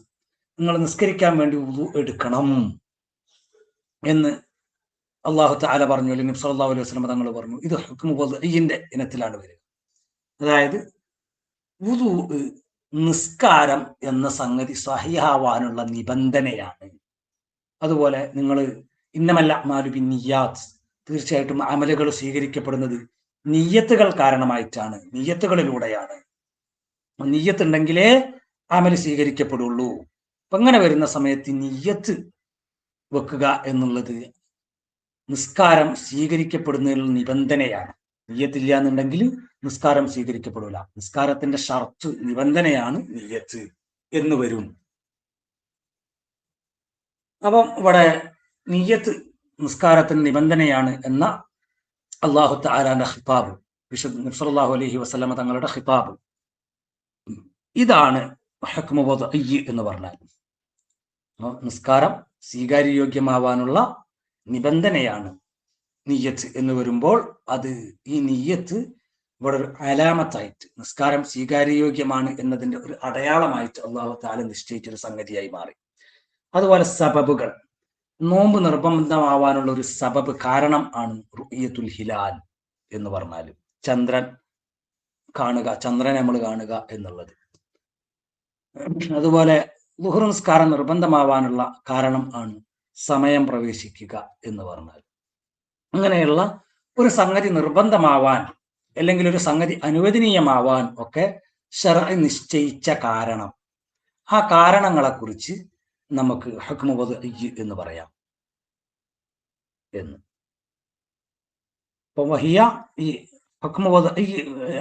നിങ്ങൾ നിസ്കരിക്കാൻ വേണ്ടി വുളു എടുക്കണം എന്ന് അല്ലാഹു തആല പറഞ്ഞു, അല്ലെങ്കിൽ സല്ലല്ലാഹു അലൈഹി വസല്ലം തങ്ങൾ പറഞ്ഞു. ഇത് ഹുക്മു വദ്ഇന്റെ ഇനത്തിലാണ് വരിക. അതായത് വുളു, നിസ്കാരം എന്ന സംഗതി സ്വഹീഹാവാനുള്ള നിബന്ധനയാണ്. അതുപോലെ നിങ്ങൾ ഇന്നമൽ അഅ്മാലു ബിന്നിയ്യാത്ത്, തീർച്ചയായിട്ടും അമലുകൾ സ്വീകരിക്കപ്പെടുന്നത് നിയ്യത്തുകൾ കാരണമായിട്ടാണ്, നിയ്യത്തുകളിലൂടെയാണ്. നിയ്യത്ത് ഉണ്ടെങ്കിലേ അമൽ സ്വീകരിക്കപ്പെടുള്ളൂ. അപ്പൊ അങ്ങനെ വരുന്ന സമയത്ത് നിയ്യത്ത് വെക്കുക എന്നുള്ളത് നിസ്കാരം സ്വീകരിക്കപ്പെടുന്നതിനുള്ള നിബന്ധനയാണ്. നിയ്യത്തില്ല എന്നുണ്ടെങ്കിൽ നിസ്കാരം സ്വീകരിക്കപ്പെടില്ല. നിസ്കാരത്തിന്റെ ഷർത്ത്, നിബന്ധനയാണ് നിയ്യത്ത് എന്ന് വരും. അപ്പം ഇവിടെ നിയ്യത്ത് നിസ്കാരത്തിന് നിബന്ധനയാണ് എന്ന അല്ലാഹു തആലാന്റെ ഖിതാബ്, വിശുദ്ധ നബി സല്ലല്ലാഹു അലൈഹി വസല്ലമ തങ്ങളുടെ ഖിതാബ്, ഇതാണ് ഹുക്മു വദ്ഇ എന്ന് പറഞ്ഞാൽ. നിസ്കാരം സ്വീകാര്യയോഗ്യമാവാനുള്ള നിബന്ധനയാണ് നിയ്യത്ത് എന്ന് വരുമ്പോൾ അത് ഈ നിയ്യത്ത് ഇവിടെ ഒരു അലാമത്തായിട്ട്, നിസ്കാരം സ്വീകാര്യയോഗ്യമാണ് എന്നതിന്റെ ഒരു അടയാളമായിട്ട് അല്ലാഹു തആല നിശ്ചയിച്ചൊരു സംഗതിയായി മാറി. അതുപോലെ സബബുകൾ, നോമ്പ് നിർബന്ധമാവാനുള്ള ഒരു സബബ്, കാരണം ആണ് റുഅ്യത്തുൽ ഹിലാൽ എന്ന് പറഞ്ഞാൽ ചന്ദ്രൻ കാണുക, ചന്ദ്രനെ നമ്മൾ കാണുക എന്നുള്ളത്. അതുപോലെ ളുഹ്ർ നിസ്കാരം നിർബന്ധമാവാനുള്ള കാരണം ആണ് സമയം പ്രവേശിക്കുക എന്ന് പറഞ്ഞാൽ. അങ്ങനെയുള്ള ഒരു സംഗതി നിർബന്ധമാവാൻ അല്ലെങ്കിൽ ഒരു സംഗതി അനുവദനീയമാവാൻ ഒക്കെ ശർഅ് നിശ്ചയിച്ച കാരണം, ആ കാരണങ്ങളെ കുറിച്ച് നമുക്ക് ഹുക്മു വദ്ഇ എന്ന് പറയാം എന്ന്. അപ്പൊ വഹിയ, ഈ ഹുക്മു വദ്ഇ,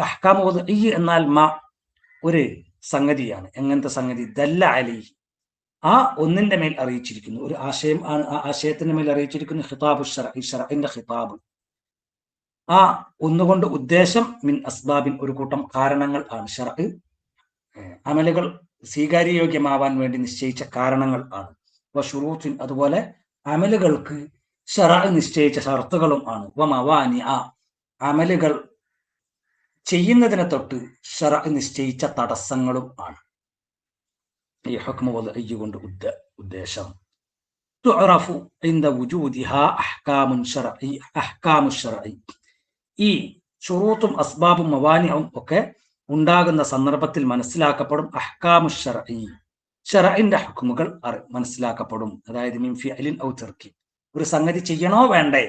അഹ്കാമു വദ്ഇ എന്നാൽ ഒരു സംഗതിയാണ്. എങ്ങനത്തെ സംഗതി? ദല്ല അലൈഹി, ആ ഒന്നിന്റെ മേൽ അറിയിച്ചിരിക്കുന്നു, ഒരു ആശയം ആണ്, ആ ആശയത്തിന്റെ മേൽ അറിയിച്ചിരിക്കുന്നു ഖിതാബു ശർഇ, ശർഇന്റെ ഖിതാബ്. ആ ഒന്നുകൊണ്ട് ഉദ്ദേശം മിൻ അസ്ബാബിൻ, ഒരു കൂട്ടം കാരണങ്ങൾ ആണ്. ശർഇ അമലുകൾ സ്വീകാര്യയോഗ്യമാവാൻ വേണ്ടി നിശ്ചയിച്ച കാരണങ്ങൾ ആണ്. വശുറൂത്തിൻ, അതുപോലെ അമലുകൾക്ക് ശർഇ നിശ്ചയിച്ച ഷർത്തുകളും ആണ്. വമവാനി, ആ അമലുകൾ ചെയ്യുന്നതിനെ തൊട്ട് ശർഇ നിശ്ചയിച്ച തടസ്സങ്ങളും ആണ് ഈ ഹുക്മു വദ്ഇ കൊണ്ട് ഉദ്ദേശം. തുഅറഫു ഇൻദ വുജൂദിഹാ അഹ്കാമുൻ ശർഇ, അഹ്കാമു ശർഇ, ഈ ശുറൂത്തും അസ്ബാബും മവാനിഉം ഒക്കെ ഉണ്ടാകുന്ന സന്ദർഭത്തിൽ മനസ്സിലാക്കപ്പെടും അഹ്കാമു ശർഇ, ശർഇന്റെ ഹുക്മുകൾ മനസ്സിലാക്കപ്പെടും. അതായത് മിൻ ഫിഅലിൻ ഔ തർക്കി, ഒരു സംഗതി ചെയ്യണോ വേണ്ടേ,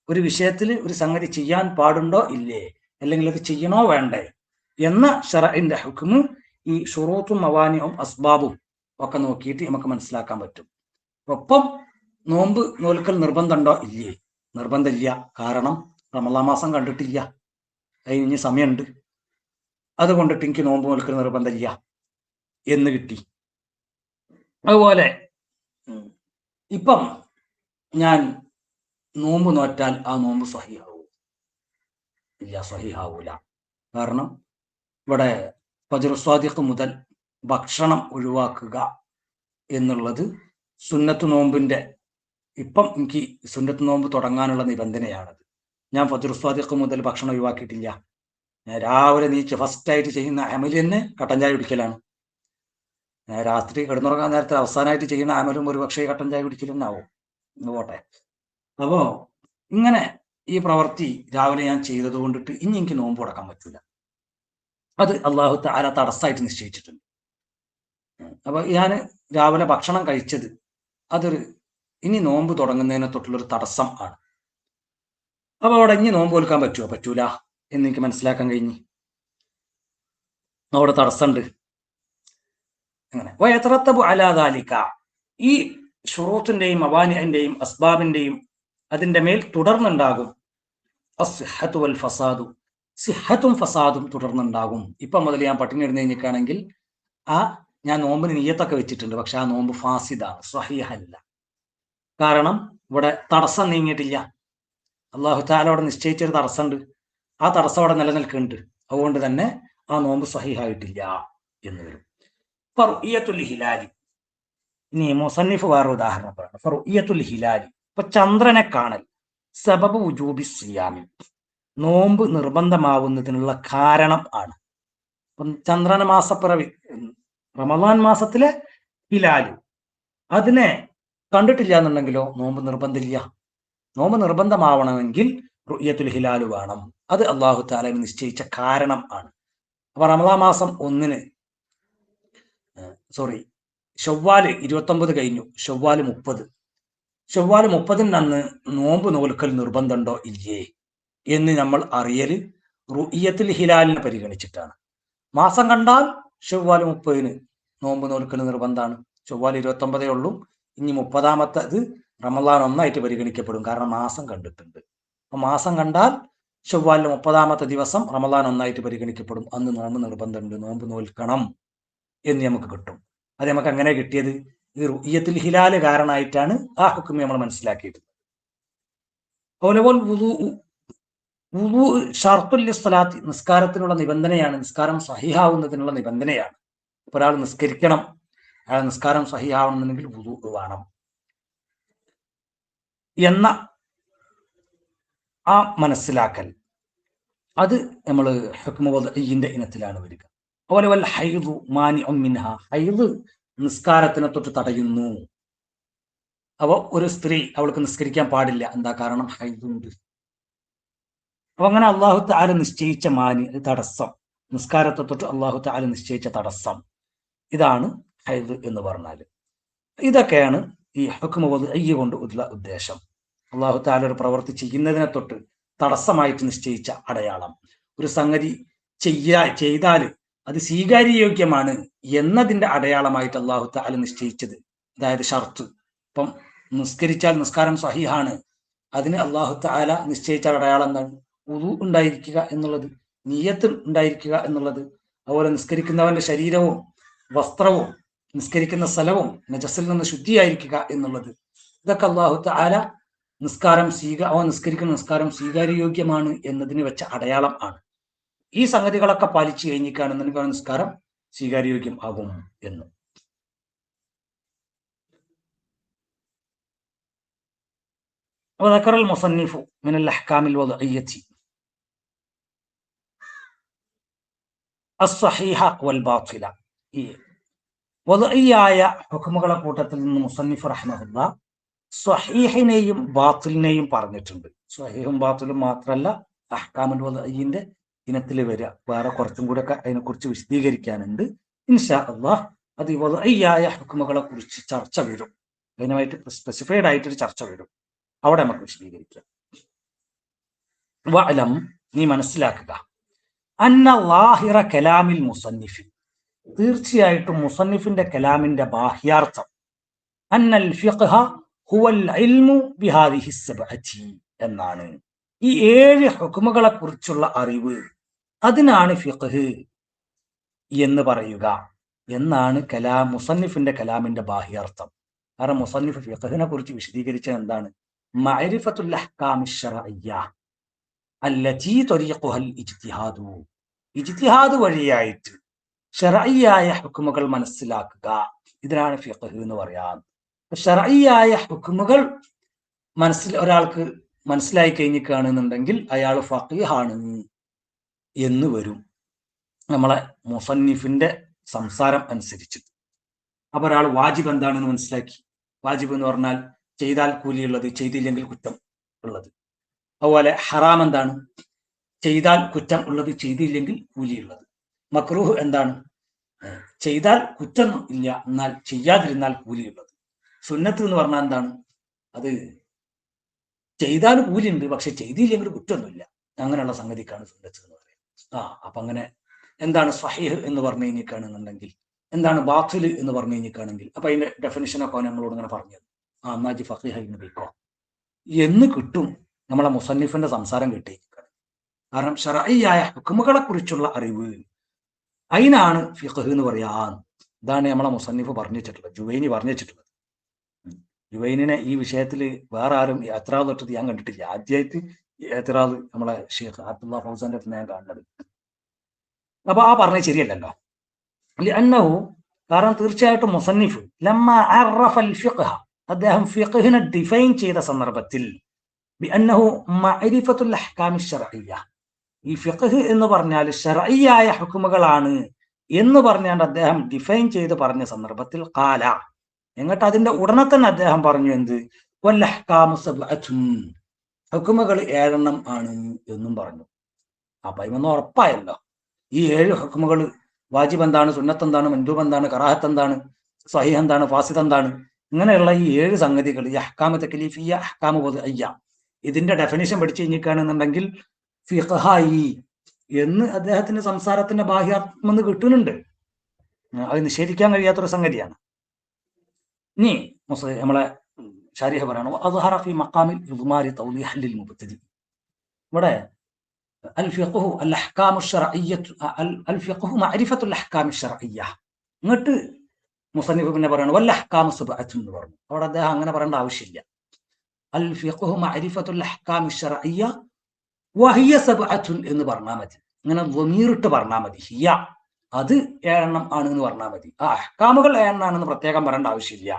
ഒരു വിഷയത്തിൽ ഒരു സംഗതി ചെയ്യാൻ പാടുണ്ടോ ഇല്ലേ, അല്ലെങ്കിൽ അത് ചെയ്യണോ വേണ്ടേ എന്ന ശർഇന്റെ ഹുക്മ് ഈ ശുറൂത്തും മവാനിഉം അസ്ബാബും ഒക്കെ നോക്കിയിട്ട് നമുക്ക് മനസ്സിലാക്കാൻ പറ്റും. ഒപ്പം നോമ്പ് നോൽക്കൽ നിർബന്ധമുണ്ടോ ഇല്ലേ? നിർബന്ധമില്ല. കാരണം റമളാൻ മാസം കണ്ടിട്ടില്ല, അതിന് സമയമുണ്ട്, അതുകൊണ്ടിട്ട് എനിക്ക് നോമ്പ് നോൽക്കൽ നിർബന്ധമില്ല എന്ന് കിട്ടി. അതുപോലെ ഇപ്പം ഞാൻ നോമ്പ് നോറ്റാൽ ആ നോമ്പ് സ്വഹീഹാവൂ? ഇല്ല, സ്വഹീഹാവൂല. കാരണം ഇവിടെ ഫജ്റു സ്വാദിഖ് മുതൽ ഭക്ഷണം ഒഴിവാക്കുക എന്നുള്ളത് സുന്നത്ത് നോമ്പിന്റെ ഇപ്പം എനിക്ക് സുന്നത്ത് നോമ്പ് തുടങ്ങാനുള്ള നിബന്ധനയാണത്. ഞാൻ ഫജ്ർ സ്വാദിഖ് മുതൽ ഭക്ഷണം ഒഴിവാക്കിയിട്ടില്ല. ഞാൻ രാവിലെ നീച്ച് ഫസ്റ്റായിട്ട് ചെയ്യുന്ന അമല് തന്നെ കട്ടൻ ചായ കുടിക്കലാണ്. ഞാൻ രാത്രി കിടന്നുറങ്ങാൻ നേരത്തെ അവസാനമായിട്ട് ചെയ്യുന്ന അമലും ഒരു പക്ഷേ കട്ടൻ ചായ കുടിക്കലെന്നാവും. ഇന്ന് പോട്ടെ. അപ്പോ ഇങ്ങനെ ഈ പ്രവൃത്തി രാവിലെ ഞാൻ ചെയ്തത് കൊണ്ടിട്ട് ഇനി എനിക്ക് നോമ്പ് തുടക്കാൻ പറ്റില്ല. അത് അള്ളാഹു തആല തടസ്സമായിട്ട് നിശ്ചയിച്ചിട്ടുണ്ട്. അപ്പൊ ഞാൻ രാവിലെ ഭക്ഷണം കഴിച്ചത് അതൊരു ഇനി നോമ്പ് തുടങ്ങുന്നതിനെ തൊട്ടുള്ളൊരു തടസ്സം ആണ്. അപ്പൊ അവിടെ ഇനി നോമ്പ് കൊടുക്കാൻ പറ്റുമോ? പറ്റൂല എന്ന് എനിക്ക് മനസ്സിലാക്കാൻ കഴിഞ്ഞു. അവിടെ തടസ്സമുണ്ട്. അങ്ങനെ വയതറത്തബു അലാ ദാലിക, ഈ ശുറൂത്തിന്റെയും മവാനിഇന്റെയും അസ്ബാബിന്റെയും അതിന്റെ മേൽ തുടർന്നുണ്ടാകും അസ്സിഹ്ഹത്തു വൽ ഫസാദു, സിഹത്തും ഫസാദും തുടർന്നുണ്ടാകും. ഇപ്പം മുതൽ ഞാൻ പട്ടിണി ഇടുന്ന കഴിഞ്ഞിട്ടാണെങ്കിൽ ഞാൻ നോമ്പിന് നിയ്യത്തൊക്കെ വെച്ചിട്ടുണ്ട്, പക്ഷെ ആ നോമ്പ് ഫാസിദാണ്, സ്വഹീഹല്ല. കാരണം ഇവിടെ തടസ്സം നീങ്ങിയിട്ടില്ല. അള്ളാഹു തആല അവിടെ നിശ്ചയിച്ചൊരു തടസ്സമുണ്ട്. ആ തടസ്സം അവിടെ നിലനിൽക്കുന്നുണ്ട്. അതുകൊണ്ട് തന്നെ ആ നോമ്പ് സ്വഹീഹായിട്ടില്ല എന്ന് വരും. ഫറുഇയത്തുൽ ഹിലാലി, ഇനി മുസന്നിഫ് വേറെ ഉദാഹരണം പറയണം. ഫറുഇയത്തുൽ ഹിലാലി, ഇപ്പൊ ചന്ദ്രനെ കാണൽ സബബ് വുജൂബി സിയാമി, നോമ്പ് നിർബന്ധമാവുന്നതിനുള്ള കാരണം ആണ്. ചന്ദ്രന മാസപ്പിറവി, റമദാൻ മാസത്തിലെ ഹിലാല്, അതിനെ കണ്ടിട്ടില്ല എന്നുണ്ടെങ്കിലോ നോമ്പ് നിർബന്ധമില്ല. നോമ്പ് നിർബന്ധമാവണമെങ്കിൽ റുയത്തുൽ ഹിലാല് വേണം. അത് അള്ളാഹു തആല നിശ്ചയിച്ച കാരണം ആണ്. അപ്പൊ റമദാൻ മാസം 1-ന് ഷവ്വാല് 29 കഴിഞ്ഞു, ഷവ്വാല് 30. ഷവ്വാല് 30-ന് അന്ന് നോമ്പ് നോൽക്കൽ നിർബന്ധമുണ്ടോ ഇല്ലേ എന്ന് നമ്മൾ അറിയല് റുഇയത്തുൽ ഹിലാലിനെ പരിഗണിച്ചിട്ടാണ്. മാസം കണ്ടാൽ ഷവ്വാല് 30-ന് നോമ്പ് നോൽക്കൽ നിർബന്ധമാണ്. ഷവ്വാല് 29 ഉള്ളൂ. ഇനി 30-ാമത്തേത് റമദാൻ 1 പരിഗണിക്കപ്പെടും, കാരണം മാസം കണ്ടിട്ടുണ്ട്. അപ്പൊ മാസം കണ്ടാൽ ഷവ്വാലിലെ 30-ാമത്തെ ദിവസം റമദാൻ 1 പരിഗണിക്കപ്പെടും. അന്ന് നോമ്പ് നിർബന്ധമുണ്ട്, നോമ്പ് നോൽക്കണം എന്ന് നമുക്ക് കിട്ടും. അത് നമുക്ക് അങ്ങനെ കിട്ടിയത് ഈ റുഇയത്തുൽ ഹിലാല് കാരണമായിട്ടാണ് ആ ഹുക്കം നമ്മൾ മനസ്സിലാക്കിയത്. ഷർത്തുൽ ലിസ്സലാത്തി, നിസ്കാരത്തിനുള്ള നിബന്ധനയാണ്, നിസ്കാരം സഹിഹാവുന്നതിനുള്ള നിബന്ധനയാണ്. ഒരാൾ നിസ്കരിക്കണം, അയാൾ നിസ്കാരം സഹിഹാവണമെന്നുണ്ടെങ്കിൽ വുദൂ വേണം എന്ന ആ മനസ്സിലാക്കൽ, അത് നമ്മൾ ഹുക്മു വദ്ഇയ്യിന്റെ ഇനത്തിലാണ് വരിക. അതുപോലെ വൽ ഹൈദു മാനിഉൻ മിൻഹ, ഹൈദ് നിസ്കാരത്തിനെ തൊട്ട് തടയുന്നു. അപ്പോൾ ഒരു സ്ത്രീ അവൾക്ക് നിസ്കരിക്കാൻ പാടില്ല, എന്താ കാരണം? ഹൈദുണ്ട്. അപ്പൊ അങ്ങനെ അള്ളാഹു തആല നിശ്ചയിച്ച തടസ്സം, നിസ്കാരത്തെ തൊട്ട് അള്ളാഹു തആല നിശ്ചയിച്ച തടസ്സം, ഇതാണ് ഹൈദ് എന്ന് പറഞ്ഞാൽ. ഇതൊക്കെയാണ് ഈ ഹുക്മു വദ്ഇയ്യ് കൊണ്ട് ഉള്ള ഉദ്ദേശം. അള്ളാഹു തആല ഒരു പ്രവൃത്തി ചെയ്യുന്നതിനെ തൊട്ട് തടസ്സമായിട്ട് നിശ്ചയിച്ച അടയാളം. ഒരു സംഗതി ചെയ്താൽ അത് സ്വീകാര്യയോഗ്യമാണ് എന്നതിന്റെ അടയാളമായിട്ട് അള്ളാഹു തആല നിശ്ചയിച്ചത്, അതായത് ഷർത്ത്. ഇപ്പം നിസ്കരിച്ചാൽ നിസ്കാരം സഹിഹാണ്, അതിന് അള്ളാഹു തആല നിശ്ചയിച്ച അടയാളം എന്താണ്? വുദൂ ഉണ്ടായിരിക്കുക എന്നുള്ളത്, നിയ്യത്ത് ഉണ്ടായിരിക്കുക എന്നുള്ളത്. അതുപോലെ നിസ്കരിക്കുന്നവന്റെ ശരീരവും വസ്ത്രവും നിസ്കരിക്കുന്ന സ്ഥലവും നജസിൽ നിന്ന് ശുദ്ധിയായിരിക്കുക എന്നുള്ളത്. ഇതൊക്കെ അള്ളാഹു തആല നിസ്കരിക്കുന്ന നിസ്കാരം സ്വീകാര്യയോഗ്യമാണ് എന്നതിന് വെച്ച അടയാളം ആണ്. ഈ സംഗതികളൊക്കെ പാലിച്ചു കഴിഞ്ഞിട്ടാണെന്നുണ്ടെങ്കിൽ നിസ്കാരം സ്വീകാര്യയോഗ്യം ആകും എന്ന്. وذكر المصنف من الأحكام الوضعية الصحيحة والباطلة. ഈ വദ്ഇയ്യായ ഹുക്മുകളെ കൂട്ടത്തിൽ നിന്ന് മുസന്നിഫ് റഹ്മഹുല്ലാഹ് സ്വഹീഹിനെയും ബാത്തിലിനെയും പറഞ്ഞിട്ടുണ്ട്. സ്വഹീഹും ബാത്തിലും മാത്രമല്ല, അഹ്കാമുൽ വദ്ഇയ്യിന്റെ ഇനത്തിൽ വരിക വേറെ കുറച്ചും കൂടെ ഒക്കെ അതിനെക്കുറിച്ച് വിശദീകരിക്കാനുണ്ട്. ഇൻഷാ അല്ലാഹ് അത് ഈ വദ്ഇയ്യായ ഹുക്മുകളെ കുറിച്ച് ചർച്ച വരും, അതിനുമായിട്ട് സ്പെസിഫൈഡ് ആയിട്ടൊരു ചർച്ച വരും, അവിടെ നമുക്ക് വിശദീകരിക്കാം. വഅലം, നീ മനസ്സിലാക്കുക, അന്ന ളാഹിറ കലാമിൽ മുസന്നിഫി, തീർച്ചയായിട്ടും മുസന്നിഫിന്റെ കലാമിന്റെ ബാഹ്യാർത്ഥം, അന്നൽ ഫിഖ്ഹ ഹുവൽ ഇൽമു ബിഹാദിഹി സബ്അതി എന്നാണ്. ഈ 7 ഹുക്മുകളെ കുറിച്ചുള്ള അറിവ്, അതിനാണ് ഫിഖ്ഹ് എന്ന് പറയുക എന്നാണ് മുസന്നിഫിന്റെ കലാമിന്റെ ബാഹ്യാർത്ഥം. കാരണം മുസന്നിഫ് ഫിഖ്ഹിനെ കുറിച്ച് വിശദീകരിച്ചത് എന്താണ്? മഅരിഫത്തുൽ അഹ്കാമി ശർഇയ്യ അല്ലതി ത്വരീഖുഹൽ ഇജ്തിഹാദു, ഇജ്തിഹാദ് വഴിയായിട്ട് ശർഇയ്യായ ഹുക്മുകൾ മനസ്സിലാക്കുക, ഇതിനാണ് ഫിഖ്ഹ് എന്ന് പറയാം. ശർഇയ്യായ ഹുക്മുകൾ ഒരാൾക്ക് മനസ്സിലായി കഴിഞ്ഞിരിക്കുകയാണെന്നുണ്ടെങ്കിൽ അയാൾ ഫഖീഹാണ് എന്ന് വരും നമ്മളെ മുസന്നിഫിന്റെ സംസാരം അനുസരിച്ച്. അപ്പൊ ഒരാൾ വാജിബ് എന്താണെന്ന് മനസ്സിലാക്കി. വാജിബ് എന്ന് പറഞ്ഞാൽ ചെയ്താൽ കൂലിയുള്ളത്, ചെയ്തില്ലെങ്കിൽ കുറ്റം ഉള്ളത്. അതുപോലെ ഹറാം എന്താണ്? ചെയ്താൽ കുറ്റം ഉള്ളത്, ചെയ്തില്ലെങ്കിൽ കൂലിയുള്ളത്. മക്രൂഹ് എന്താണ്? ചെയ്താൽ കുറ്റം ഇല്ല, എന്നാൽ ചെയ്യാതിരുന്നാൽ കൂലിയുള്ളത്. സുന്നത്ത് എന്ന് പറഞ്ഞാൽ എന്താണ്? അത് ചെയ്താൽ കൂലിയുണ്ട്, പക്ഷെ ചെയ്തില്ലെങ്കിൽ കുറ്റമൊന്നുമില്ല. അങ്ങനെയുള്ള സംഗതിക്കാണ് സുന്നത്ത് എന്ന് പറയുന്നത്. അപ്പൊ അങ്ങനെ എന്താണ് സ്വഹീഹ് എന്ന് പറഞ്ഞു കഴിഞ്ഞിരിക്കുകയാണെന്നുണ്ടെങ്കിൽ, എന്താണ് ബാത്തിൽ എന്ന് പറഞ്ഞു കഴിഞ്ഞിരിക്കുകയാണെങ്കിൽ, അപ്പൊ അതിന്റെ ഡെഫിനിഷനൊക്കെ നമ്മളോട് ഇങ്ങനെ പറഞ്ഞത് അന്നാജി ഫഖീഹ് എന്ന് ബിക്കോ എന്ന് കിട്ടും. നമ്മളെ മുസന്നിഫിന്റെ സംസാരം കിട്ടിയിരിക്കുകയാണ്. കാരണം ശർഈയായ ഹുക്മുകളെ കുറിച്ചുള്ള അറിവ്, അതിനാണ് ഫിഖ് എന്ന് പറയാ. ഇതാണ് നമ്മളെ മുസന്നിഫ് പറഞ്ഞു വെച്ചിട്ടുള്ളത്, ജുവൈനി പറഞ്ഞു വെച്ചിട്ടുള്ളത്. ജുവൈനിനെ ഈ വിഷയത്തിൽ വേറെ ആരും എത്രാദ് തൊട്ടത് ഞാൻ കണ്ടിട്ടില്ല. ആദ്യമായിട്ട് എത്രാദ് നമ്മളെ ഷെയ്ഖ് അബ്ദുള്ള ഫൗസാന്റെ അടുത്ത് ഞാൻ കാണുന്നത്. അപ്പൊ പറഞ്ഞത് ശരിയല്ലല്ലോ. അന്നഹു, കാരണം തീർച്ചയായിട്ടും മുസന്നിഫ് ലമ്മ അറഫൽ ഫിഖ്ഹ, അദ്ദേഹം ഫിഖ്ഹിനെ ഡിഫൈൻ ചെയ്ത സന്ദർഭത്തിൽ ബിഅന്നഹു മഅരിഫത്തുൽ അഹ്കാമി ശർഇയ്യ, ഈ ഫിഖ്ഹ് എന്ന് പറഞ്ഞാൽ ശർഇയ്യായ ഹുക്മുകളാണ് എന്ന് പറഞ്ഞാണ്ട് അദ്ദേഹം ഡിഫൈൻ ചെയ്ത് പറഞ്ഞ സന്ദർഭത്തിൽ ഖാല, എന്നിട്ട് അതിന്റെ ഉടനെ തന്നെ അദ്ദേഹം പറഞ്ഞു എന്ത്? വൽ അഹ്കാമു സബ്അത്തുൻ, ഹുക്മുകൾ 7 ആണ് എന്നും പറഞ്ഞു. അപ്പൊ ഇതൊന്നും ഉറപ്പായല്ലോ. ഈ 7 ഹുക്മുകൾ, വാജിബ് എന്താണ്, സുന്നത്ത് എന്താണ്, മൻദൂബ് എന്താണ്, കറാഹത്ത് എന്താണ്, സ്വഹീഹ് എന്താണ്, ഫാസിദ് എന്താണ്, ഇങ്ങനെയുള്ള ഈ 7 സംഗതികൾ, ഈ അഹ്കാമു തക്ലീഫിയ്യ, അഹ്കാമു വദ്ഇയ്യ, ഇതിന്റെ ഡെഫിനിഷൻ പഠിച്ചു കഴിഞ്ഞിരിക്കുകയാണെന്നുണ്ടെങ്കിൽ ഫിഖ്ഹായി എന്ന് അദ്ദേഹത്തിന്റെ സംസാരത്തിന്റെ ബാഹ്യാർത്ഥം എന്ന് കിട്ടുന്നുണ്ട്. അത് നിഷേധിക്കാൻ കഴിയാത്തൊരു സംഗതിയാണ്. ഇനി നമ്മളെ ശരീഹ പറയണോ, അദ്ഹറ ഫി മഖാമിൽ ഇദ്മാരി തൗദീഹൻ ലിൽ മുബ്തദി. ഇവിടെ അൽ ഫിഖ്ഹു അൽ അഹ്കാമു ശർഇയ്യത്തു, അൽ ഫിഖ്ഹു മഅരിഫത്തുൽ അഹ്കാമി ശർഇയ്യ. എന്നിട്ട് മുസന്നിഫ് പിന്നെ പറയണം വൽ അഹ്കാമു സബ്അത്തുൻ എന്ന് പറഞ്ഞു. അവിടെ അദ്ദേഹം അങ്ങനെ പറയേണ്ട ആവശ്യമില്ല. അൽ ഫിഖ്ഹു മഅരിഫത്തുൽ അഹ്കാമി ശർഇയ്യ വഹിയ സബ്അത്തുൻ എന്ന് പറഞ്ഞാൽ മതി. ഇങ്ങനെ ളമീറിട്ട് പറഞ്ഞാൽ മതി. ഹിയ, അത് 7 ആണ് എന്ന് പറഞ്ഞാൽ മതി. ആ അഹ്കാമുകൾ 7 ആണെന്ന് പ്രത്യേകം പറയേണ്ട ആവശ്യമില്ല.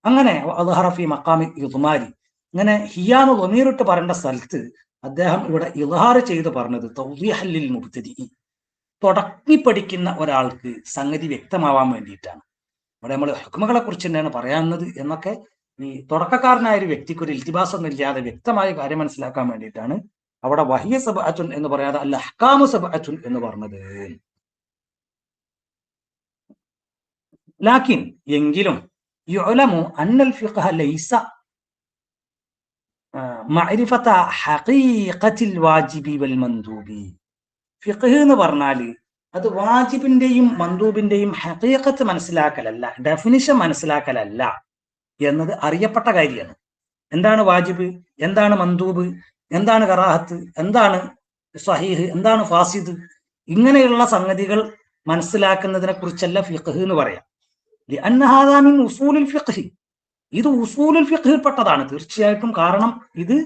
അങ്ങനെ അദ്ഹറ ഫി മഖാമി ഇദ്മാരി, ഇങ്ങനെ ഹിയാന്ന് ളമീറിട്ട് പറയേണ്ട സ്ഥലത്ത് അദ്ദേഹം ഇവിടെ ഇദ്ഹാർ ചെയ്ത് പറഞ്ഞത് തൗദീഹൻ ലിൽ മുബ്തദി, തുടങ്ങി പഠിക്കുന്ന ഒരാൾക്ക് സംഗതി വ്യക്തമാവാൻ വേണ്ടിയിട്ടാണ്. ഇവിടെ നമ്മൾ ഹുക്മുകളെ കുറിച്ച് തന്നെയാണ് പറയാവുന്നത് എന്നൊക്കെ ഈ തുടക്കക്കാരനായ ഒരു വ്യക്തിക്ക് ഒരു ഇൽത്തിബാസൊന്നും ഇല്ലാതെ വ്യക്തമായ കാര്യം മനസ്സിലാക്കാൻ വേണ്ടിയിട്ടാണ് അവിടെ വഹിയ സബ്അത്തുൻ എന്ന് പറയാതെ അൽ അഹ്കാമു സബ്അത്തുൻ എന്ന് പറഞ്ഞത്. ലാക്കിൻ, എങ്കിലും യുഅലമു അന്നൽ ഫിഖ്ഹ ലൈസ മഅരിഫത ഹഖീഖത്തിൽ വാജിബി വൽ മൻദൂബി. ഫിഖ്ഹ് എന്ന് പറഞ്ഞാൽ അത് വാജിബിന്റെയും മൻദൂബിന്റെയും ഹഖീഖത്ത് മനസ്സിലാക്കലല്ല, ഡെഫിനിഷൻ മനസ്സിലാക്കലല്ല എന്നത് അറിയപ്പെട്ട കാര്യമാണ്. എന്താണ് വാജിബ്, എന്താണ് മൻദൂബ്, എന്താണ് കറാഹത്ത്, എന്താണ് സ്വഹീഹ്, എന്താണ് ഫാസിദ്, ഇങ്ങനെയുള്ള സംഗതികൾ മനസ്സിലാക്കുന്നതിനെ കുറിച്ചല്ല ഫിഖ്ഹ് എന്ന് പറയാം. ലിഅന്ന ഹാദാ മിൻ ഉസൂലുൽ ഫിഖ്ഹ്, ഇത് ഉസൂലുൽ ഫിഖ്ഹിൽ പെട്ടതാണ് തീർച്ചയായിട്ടും. കാരണം ഇത്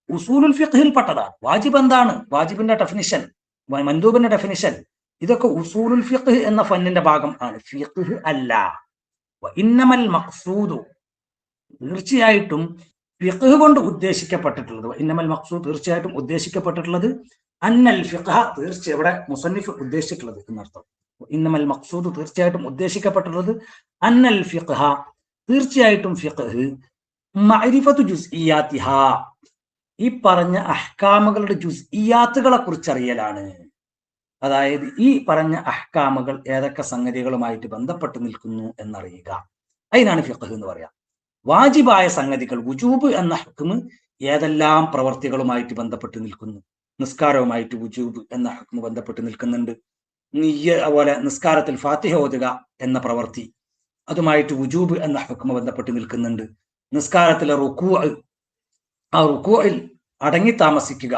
ഉസൂലുൽ ഫിഖ്ഹിൽ പെട്ടതാണ്. വാജിബ് എന്താണ്, വാജിബിന്റെ ഡെഫിനിഷൻ, മൻദൂബിന്റെ ഡെഫിനിഷൻ, ഇതൊക്കെ ഉസൂലുൽ ഫിഖ്ഹ് എന്ന ഫന്നിന്റെ ഭാഗം ആണ്, ഫിഖ്ഹ് അല്ല. ഇന്നമൽ മഖ്സൂദു, തീർച്ചയായിട്ടും ഫിഖ്ഹ് കൊണ്ട് ഉദ്ദേശിക്കപ്പെട്ടിട്ടുള്ളത്, ഇന്നമൽ മഖ്സൂദ് തീർച്ചയായിട്ടും ഉദ്ദേശിക്കപ്പെട്ടിട്ടുള്ളത്, അന്നൽ ഫിഖ്ഹ, തീർച്ചയായും ഇവിടെ മുസന്നിഫ് ഉദ്ദേശിച്ചിട്ടുള്ളത് എന്നർത്ഥം. ഇന്നമൽ മഖ്സൂദ് തീർച്ചയായിട്ടും ഉദ്ദേശിക്കപ്പെട്ടിട്ടുള്ളത്, അന്നൽ ഫിഖ്ഹ തീർച്ചയായിട്ടും ഫിഖ്ഹ് മഅരിഫത്തു ജുസ്ഇയാത്തിഹാ, ഈ പറഞ്ഞ അഹ്കാമുകളുടെ ജുസ്ഇയാത്തുകളെ കുറിച്ചറിയലാണ്. അതായത് ഈ പറഞ്ഞ അഹ്കാമുകൾ ഏതൊക്കെ സംഗതികളുമായിട്ട് ബന്ധപ്പെട്ട് നിൽക്കുന്നു എന്നറിയുക, അതിനാണ് ഫിഖ്ഹ് എന്ന് പറയാം. വാജിബായ സംഗതികൾ, വുജൂബ് എന്ന ഹുക്മ് ഏതെല്ലാം പ്രവർത്തികളുമായിട്ട് ബന്ധപ്പെട്ട് നിൽക്കുന്നു, നിസ്കാരവുമായിട്ട് വുജൂബ് എന്ന ഹുക്മ് ബന്ധപ്പെട്ട് നിൽക്കുന്നുണ്ട്. അതുപോലെ നിസ്കാരത്തിൽ ഫാത്തിഹ ഓതുക എന്ന പ്രവൃത്തി, അതുമായിട്ട് വുജൂബ് എന്ന ഹുക്മ ബന്ധപ്പെട്ട് നിൽക്കുന്നുണ്ട്. നിസ്കാരത്തിലെ റുക്കൂ, ആ റുക്കൂഇൽ അടങ്ങി താമസിക്കുക,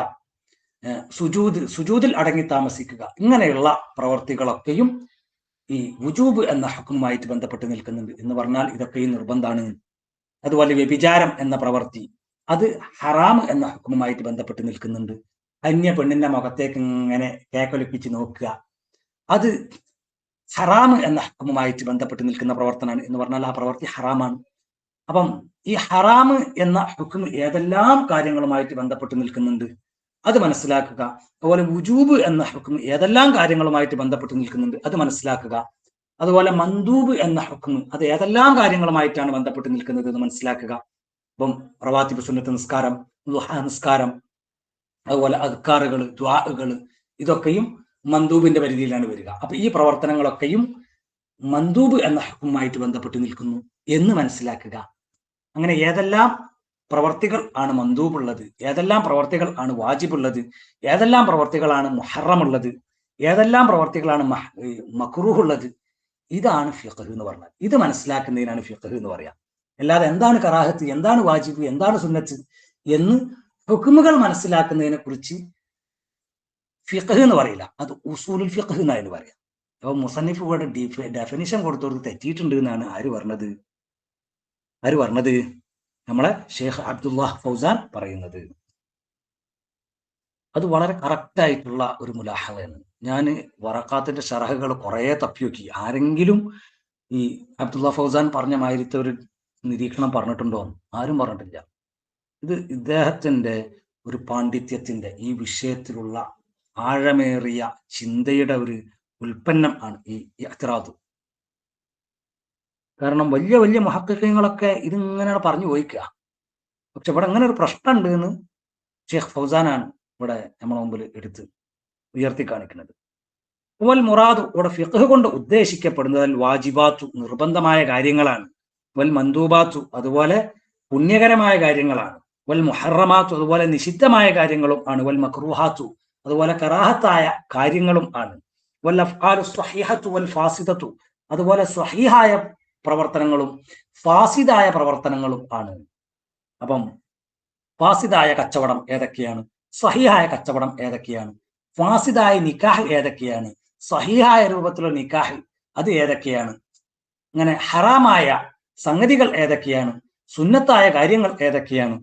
സുജൂദിൽ അടങ്ങി താമസിക്കുക, ഇങ്ങനെയുള്ള പ്രവർത്തികളൊക്കെയും ഈ വുജൂബ് എന്ന ഹുക്മുമായിട്ട് ബന്ധപ്പെട്ട് നിൽക്കുന്നുണ്ട് എന്ന് പറഞ്ഞാൽ ഇതൊക്കെയും നിർബന്ധമാണ്. അതുപോലെ വ്യഭിചാരം എന്ന പ്രവൃത്തി, അത് ഹറാം എന്ന ഹുക്മുമായിട്ട് ബന്ധപ്പെട്ട് നിൽക്കുന്നുണ്ട്. അന്യ പെണ്ണിന്റെ മുഖത്തേക്ക് ഇങ്ങനെ കേക്കൊലിപ്പിച്ച് നോക്കുക, അത് ഹറാം എന്ന ഹുക്മുമായിട്ട് ബന്ധപ്പെട്ട് നിൽക്കുന്ന പ്രവർത്തനമാണ് എന്ന് പറഞ്ഞാൽ ആ പ്രവൃത്തി ഹറാമാണ്. അപ്പം ഈ ഹറാമ് എന്ന ഹുക്ം ഏതെല്ലാം കാര്യങ്ങളുമായിട്ട് ബന്ധപ്പെട്ട് നിൽക്കുന്നുണ്ട് അത് മനസ്സിലാക്കുക. അതുപോലെ വുജൂബ് എന്ന ഹുക്ം ഏതെല്ലാം കാര്യങ്ങളുമായിട്ട് ബന്ധപ്പെട്ട് നിൽക്കുന്നുണ്ട് അത് മനസ്സിലാക്കുക. അതുപോലെ മന്ദൂബ് എന്ന ഹുക്ം അത് ഏതെല്ലാം കാര്യങ്ങളുമായിട്ടാണ് ബന്ധപ്പെട്ട് നിൽക്കുന്നത് എന്ന് മനസ്സിലാക്കുക. ഇപ്പം റവാത്തിബ് സുന്നത്ത് നിസ്കാരം, ദുഹാ നിസ്കാരം, അതുപോലെ അദ്കാറുകൾ, ദ്വാകൾ, ഇതൊക്കെയും മന്ദൂബിന്റെ പരിധിയിലാണ് വരിക. അപ്പൊ ഈ പ്രവർത്തനങ്ങളൊക്കെയും മന്ദൂബ് എന്ന ഹുക്കുമായിട്ട് ബന്ധപ്പെട്ട് നിൽക്കുന്നു എന്ന് മനസ്സിലാക്കുക. അങ്ങനെ ഏതെല്ലാം പ്രവർത്തികൾ ആണ് മന്ദൂബുള്ളത്, ഏതെല്ലാം പ്രവർത്തികൾ ആണ് വാജിബുള്ളത്, ഏതെല്ലാം പ്രവർത്തികളാണ് മുഹറമുള്ളത്, ഏതെല്ലാം പ്രവർത്തികളാണ് മക്റൂഹ് ഉള്ളത്, ഇതാണ് ഫിഖ് എന്ന് പറഞ്ഞാൽ. ഇത് മനസ്സിലാക്കുന്നതിനാണ് ഫിഖ് എന്ന് പറയാം. അല്ലാതെ എന്താണ് കറാഹത്ത്, എന്താണ് വാജിബ്, എന്താണ് സുന്നത്ത് എന്ന് ഹുക്കുമുകൾ മനസ്സിലാക്കുന്നതിനെ കുറിച്ച് ഫിഖ് എന്ന് പറയില്ല. അത് ഉസൂലുൽ ഫിഖ് എന്നായിരുന്നു പറയാം. അപ്പൊ മുസന്നിഫ് ഇവിടെ ഡെഫിനിഷൻ കൊടുത്തോർക്ക് തെറ്റിയിട്ടുണ്ട് എന്നാണ് ആര് പറഞ്ഞത്? നമ്മളെ ഷെയ്ഖ് അബ്ദുല്ലാഹ് ഫൗസാൻ പറയുന്നത്. അത് വളരെ കറക്റ്റായിട്ടുള്ള ഒരു മുലാഹളയാണ്. ഞാൻ വറക്കാത്തിന്റെ ഷറഹുകൾ കുറേ തപ്പിയോക്കി. ആരെങ്കിലും ഈ അബ്ദുല്ലാഹ് ഫൗസാൻ പറഞ്ഞ മാതിരത്തെ ഒരു നിരീക്ഷണം പറഞ്ഞിട്ടുണ്ടോ? ആരും പറഞ്ഞിട്ടില്ല. ഇത് ഇദ്ദേഹത്തിന്റെ ഒരു പാണ്ഡിത്യത്തിന്റെ, ഈ വിഷയത്തിലുള്ള ആഴമേറിയ ചിന്തയുടെ ഒരു ഉൽപ്പന്നം ആണ് ഈ ഇഅ്തിറാദ്. കാരണം വലിയ വലിയ മുഹഖഖീങ്ങളൊക്കെ ഇതിങ്ങനെയാണ് പറഞ്ഞു പോയിക്കുക. പക്ഷെ ഇവിടെ അങ്ങനെ ഒരു പ്രശ്നമുണ്ട് എന്ന് ഷെയ്ഖ് ഫൗസാനാണ് ഇവിടെ നമ്മളെ മുമ്പിൽ എടുത്ത് ഉയർത്തി കാണിക്കുന്നത്. വൽ മുറാദു, ഇവിടെ ഫിഖ് കൊണ്ട് ഉദ്ദേശിക്കപ്പെടുന്നത് വാജിബാത്തു, നിർബന്ധമായ കാര്യങ്ങളാണ്. വൽ മന്ദൂബാത്തു, അതുപോലെ പുണ്യകരമായ കാര്യങ്ങളാണ്. വൽ മുഹറമാത്തു, അതുപോലെ നിഷിദ്ധമായ കാര്യങ്ങളും ആണ്. വൽ മക്റൂഹാത്തു, അതുപോലെ കറാഹത്തായ കാര്യങ്ങളും ആണ്. വൽ അഫ്ആലു സ്വഹീഹത്തു വൽ ഫാസിദത്തു, അതുപോലെ സ്വഹീഹായ പ്രവർത്തനങ്ങളും ഫാസിദായ പ്രവർത്തനങ്ങളും ആണ്. അപ്പം ഫാസിദായ കച്ചവടം ഏതൊക്കെയാണ്, സ്വഹീഹായ കച്ചവടം ഏതൊക്കെയാണ്, ഫാസിദായ നിക്കാഹ് ഏതൊക്കെയാണ്, സ്വഹീഹായ രൂപത്തിലുള്ള നിക്കാഹ് അത് ഏതൊക്കെയാണ്, അങ്ങനെ ഹറാമായ സംഗതികൾ ഏതൊക്കെയാണ്, സുന്നത്തായ കാര്യങ്ങൾ ഏതൊക്കെയാണ്,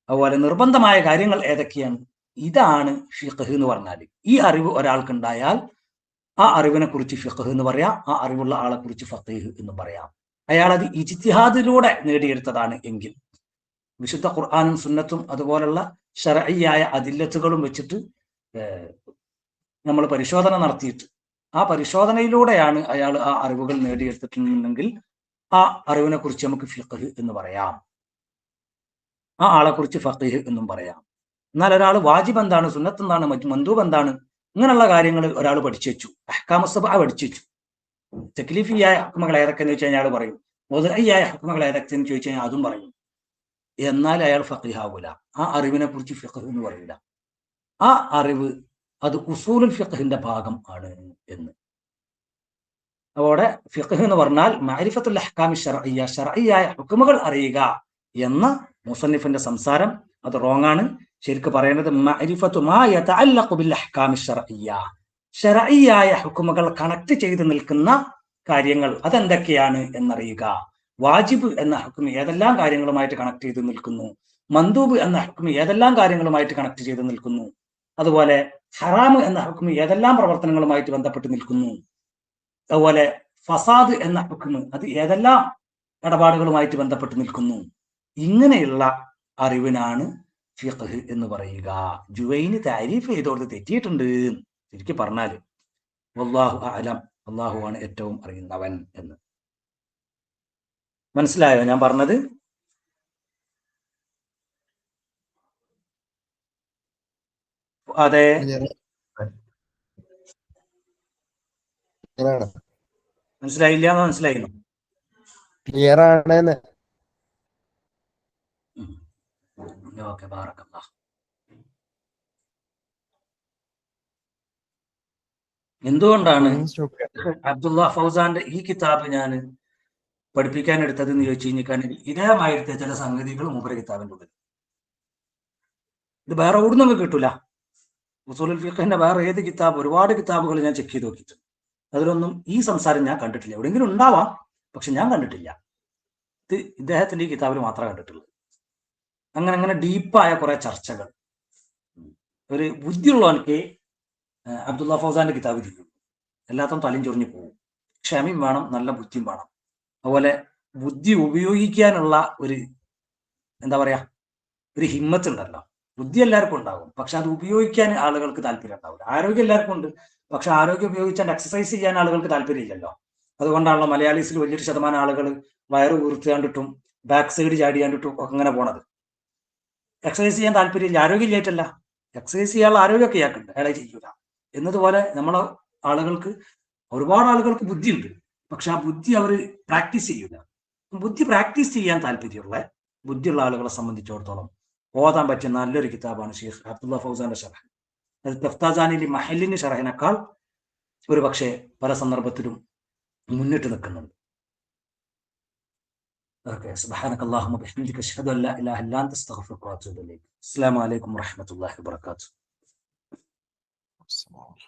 അതുപോലെ നിർബന്ധമായ കാര്യങ്ങൾ ഏതൊക്കെയാണ്, ഇതാണ് ഫിഖ് എന്ന് പറഞ്ഞാൽ. ഈ അറിവ് ഒരാൾക്കുണ്ടായാൽ ആ അറിവിനെ കുറിച്ച് ഫിഖ് എന്ന് പറയാം, ആ അറിവുള്ള ആളെ കുറിച്ച് ഫഖീഹ് എന്ന് പറയാം. അയാൾ അത് ഇജ്തിഹാദിലൂടെ നേടിയെടുത്തതാണ് എങ്കിൽ, വിശുദ്ധ ഖുർആനും സുന്നത്തും അതുപോലുള്ള ശർഈയായ അദില്ലത്തുകളും വെച്ചിട്ട് നമ്മൾ പരിശോധന നടത്തിയിട്ട് ആ പരിശോധനയിലൂടെയാണ് അയാൾ ആ അറിവുകൾ നേടിയെടുത്തിട്ടുണ്ടെങ്കിൽ ആ അറിവിനെ കുറിച്ച് നമുക്ക് ഫിഖ് എന്ന് പറയാം, ആ ആളെ കുറിച്ച് ഫഖീഹ് എന്നും പറയാം. എന്നാൽ ഒരാൾ വാജിബ് എന്താണ്, സുന്നത്ത് എന്താണ്, മന്ദൂബ് എന്താണ്, ഇങ്ങനെയുള്ള കാര്യങ്ങൾ ഒരാൾ പഠിച്ചു വെച്ചു, അഹ്കാമുസ്സബഅ പഠിച്ചു വെച്ചു. തക്ലീഫിയായ ഹുക്മുകൾ ഏതൊക്കെയെന്ന് ചോദിച്ചാൽ അയാൾ പറയും, വദ്ഈയായ ഹുക്മുകൾ ഏതൊക്കെയെന്ന് ചോദിച്ചു കഴിഞ്ഞാൽ അതും പറയും. എന്നാൽ അയാൾ ഫഖീഹാവൂല, ആ അറിവിനെ കുറിച്ച് ഫിഖ് എന്ന് പറയില്ല. ആ അറിവ് അത് ഉസൂലുൽ ഫിഖ്ഹിന്റെ ഭാഗം ആണ് എന്ന്. അതോടെ ഫിഖ് എന്ന് പറഞ്ഞാൽ മഅരിഫത്തുൽ അഹ്കാമി ശർഈയ, ശർഈയായ ഹുക്മുകൾ അറിയുക എന്ന മുസന്നിഫിന്റെ സംസാരം അത് റോങ് ആണ്. ശരിക്ക് പറയുന്നത് മഅരിഫത്തു മാ യതഅല്ലഖു ബിൽ അഹ്കാമി ശർഈയ, ശർഈയായ ഹുക്മുകൾ കണക്ട് ചെയ്ത് നിൽക്കുന്ന കാര്യങ്ങൾ അതെന്തൊക്കെയാണ് എന്നറിയുക. വാജിബ് എന്ന ഹുക്ം ഏതെല്ലാം കാര്യങ്ങളുമായിട്ട് കണക്ട് ചെയ്ത് നിൽക്കുന്നു, മന്ദൂബ് എന്ന ഹുക്ം ഏതെല്ലാം കാര്യങ്ങളുമായിട്ട് കണക്ട് ചെയ്ത് നിൽക്കുന്നു, അതുപോലെ ഹറാമ് എന്ന ഹുക്ം ഏതെല്ലാം പ്രവർത്തനങ്ങളുമായിട്ട് ബന്ധപ്പെട്ട് നിൽക്കുന്നു, അതുപോലെ ഫസാദ് എന്ന ഹുക്ം അത് ഏതെല്ലാം ഇടപാടുകളുമായിട്ട് ബന്ധപ്പെട്ട് നിൽക്കുന്നു. ഇങ്ങനെയുള്ള അറിവിനാണ് ഫിഖ് എന്ന് പറയുക. ജുവൈന് താരീഫ് ചെയ്തോടുത്ത് തെറ്റിയിട്ടുണ്ട് ശരിക്കും പറഞ്ഞാല്. വല്ലാഹു അഅലം, അള്ളാഹുവാണ് ഏറ്റവും അറിയുന്നവൻ എന്ന്. മനസ്സിലായോ ഞാൻ പറഞ്ഞത്? അതെ, മനസ്സിലായില്ല എന്ന് മനസ്സിലായിരുന്നു. ക്ലിയർ ആണ്. ഓക്കെ, ബാറക്കല്ലാഹ്. എന്തുകൊണ്ടാണ് അബ്ദുല്ലാഹ് ഫൗസാന്റെ ഈ കിതാബ് ഞാൻ പഠിപ്പിക്കാൻ എടുത്തതെന്ന് ചോദിച്ചു കഴിഞ്ഞാൽ ഇതേമായിട്ട് ചില സംഗതികൾ മൂപ്പര കിതാബിൻ്റെ ഉള്ളിൽ ഇത് വേറെ എവിടുന്നും നമുക്ക് കിട്ടൂല. ഉസൂലുൽ ഫിഖ്ഹിന്റെ വേറെ ഏത് കിതാബ്, ഒരുപാട് കിതാബുകൾ ഞാൻ ചെക്ക് ചെയ്ത് നോക്കിയിട്ടുണ്ട്, അതിലൊന്നും ഈ സംസാരം ഞാൻ കണ്ടിട്ടില്ല. എവിടെയെങ്കിലും ഉണ്ടാവാം, പക്ഷെ ഞാൻ കണ്ടിട്ടില്ല. ഇത് ഇദ്ദേഹത്തിന്റെ ഈ കിതാബിൽ മാത്രമേ കണ്ടിട്ടുള്ളൂ. അങ്ങനെ അങ്ങനെ ഡീപ്പായ കുറെ ചർച്ചകൾ ഒരു ബുദ്ധിയുള്ളവർക്ക് അബ്ദുല്ലാഹ് ഫൗസാന്റെ കിതാബ് ചെയ്യും. എല്ലാത്തും തലയും ചൊറിഞ്ഞു പോകും. ക്ഷമയും വേണം, നല്ല ബുദ്ധിയും വേണം. അതുപോലെ ബുദ്ധി ഉപയോഗിക്കാനുള്ള ഒരു എന്താ പറയാ ഒരു ഹിമ്മത്ത് ഉണ്ടല്ലോ. ബുദ്ധി എല്ലാവർക്കും ഉണ്ടാകും, പക്ഷെ അത് ഉപയോഗിക്കാൻ ആളുകൾക്ക് താല്പര്യം ഉണ്ടാവില്ല. ആരോഗ്യം എല്ലാവർക്കും ഉണ്ട്, പക്ഷെ ആരോഗ്യം ഉപയോഗിച്ചാൽ എക്സസൈസ് ചെയ്യാൻ ആളുകൾക്ക് താല്പര്യമില്ലല്ലോ. അതുകൊണ്ടാണല്ലോ മലയാളീസിൽ വലിയൊരു ശതമാനം ആളുകൾ വയറ് വീർത്തുകാണ്ടിട്ടും ബാക്ക് സൈഡ് ചാടിയാണ്ടിട്ടും അങ്ങനെ പോണത്. എക്സസൈസ് ചെയ്യാൻ താല്പര്യമില്ല, ആരോഗ്യം ഇല്ലായിട്ടല്ല. എക്സസൈസ് ചെയ്യാനുള്ള ആരോഗ്യമൊക്കെ ഇയാൾക്കുണ്ട്, അയാളെ ചെയ്യൂല. എന്നതുപോലെ നമ്മളെ ആളുകൾക്ക്, ഒരുപാട് ആളുകൾക്ക് ബുദ്ധിയുണ്ട്, പക്ഷെ ആ ബുദ്ധി അവർ പ്രാക്ടീസ് ചെയ്യൂല. ബുദ്ധി പ്രാക്ടീസ് ചെയ്യാൻ താല്പര്യമുള്ള ബുദ്ധിയുള്ള ആളുകളെ സംബന്ധിച്ചിടത്തോളം ഓതാൻ പറ്റിയ നല്ലൊരു കിതാബാണ് ഷെയ്ഖ് അബ്ദുള്ള ഫൗസാന്റെ ഷറഹ്. അത് തഫ്താജാനിലെ മഹലിന് ഷറഹിനേക്കാൾ ഒരു പക്ഷേ പല സന്ദർഭത്തിലും മുന്നിട്ട് നിൽക്കുന്നുണ്ട്. ഓക്കെ, സുബ്ഹാനകല്ലാഹുമ്മ ബിഹംദിക അശ്ഹദു അല്ലാ ഇലാഹ ഇല്ലാ അൻത അസ്തഗ്ഫിറുക വഅതൂബു ഇലൈക്. അസ്സലാമു അലൈക്കും വറഹ്മത്തുള്ളാഹി വബറകാതുഹു.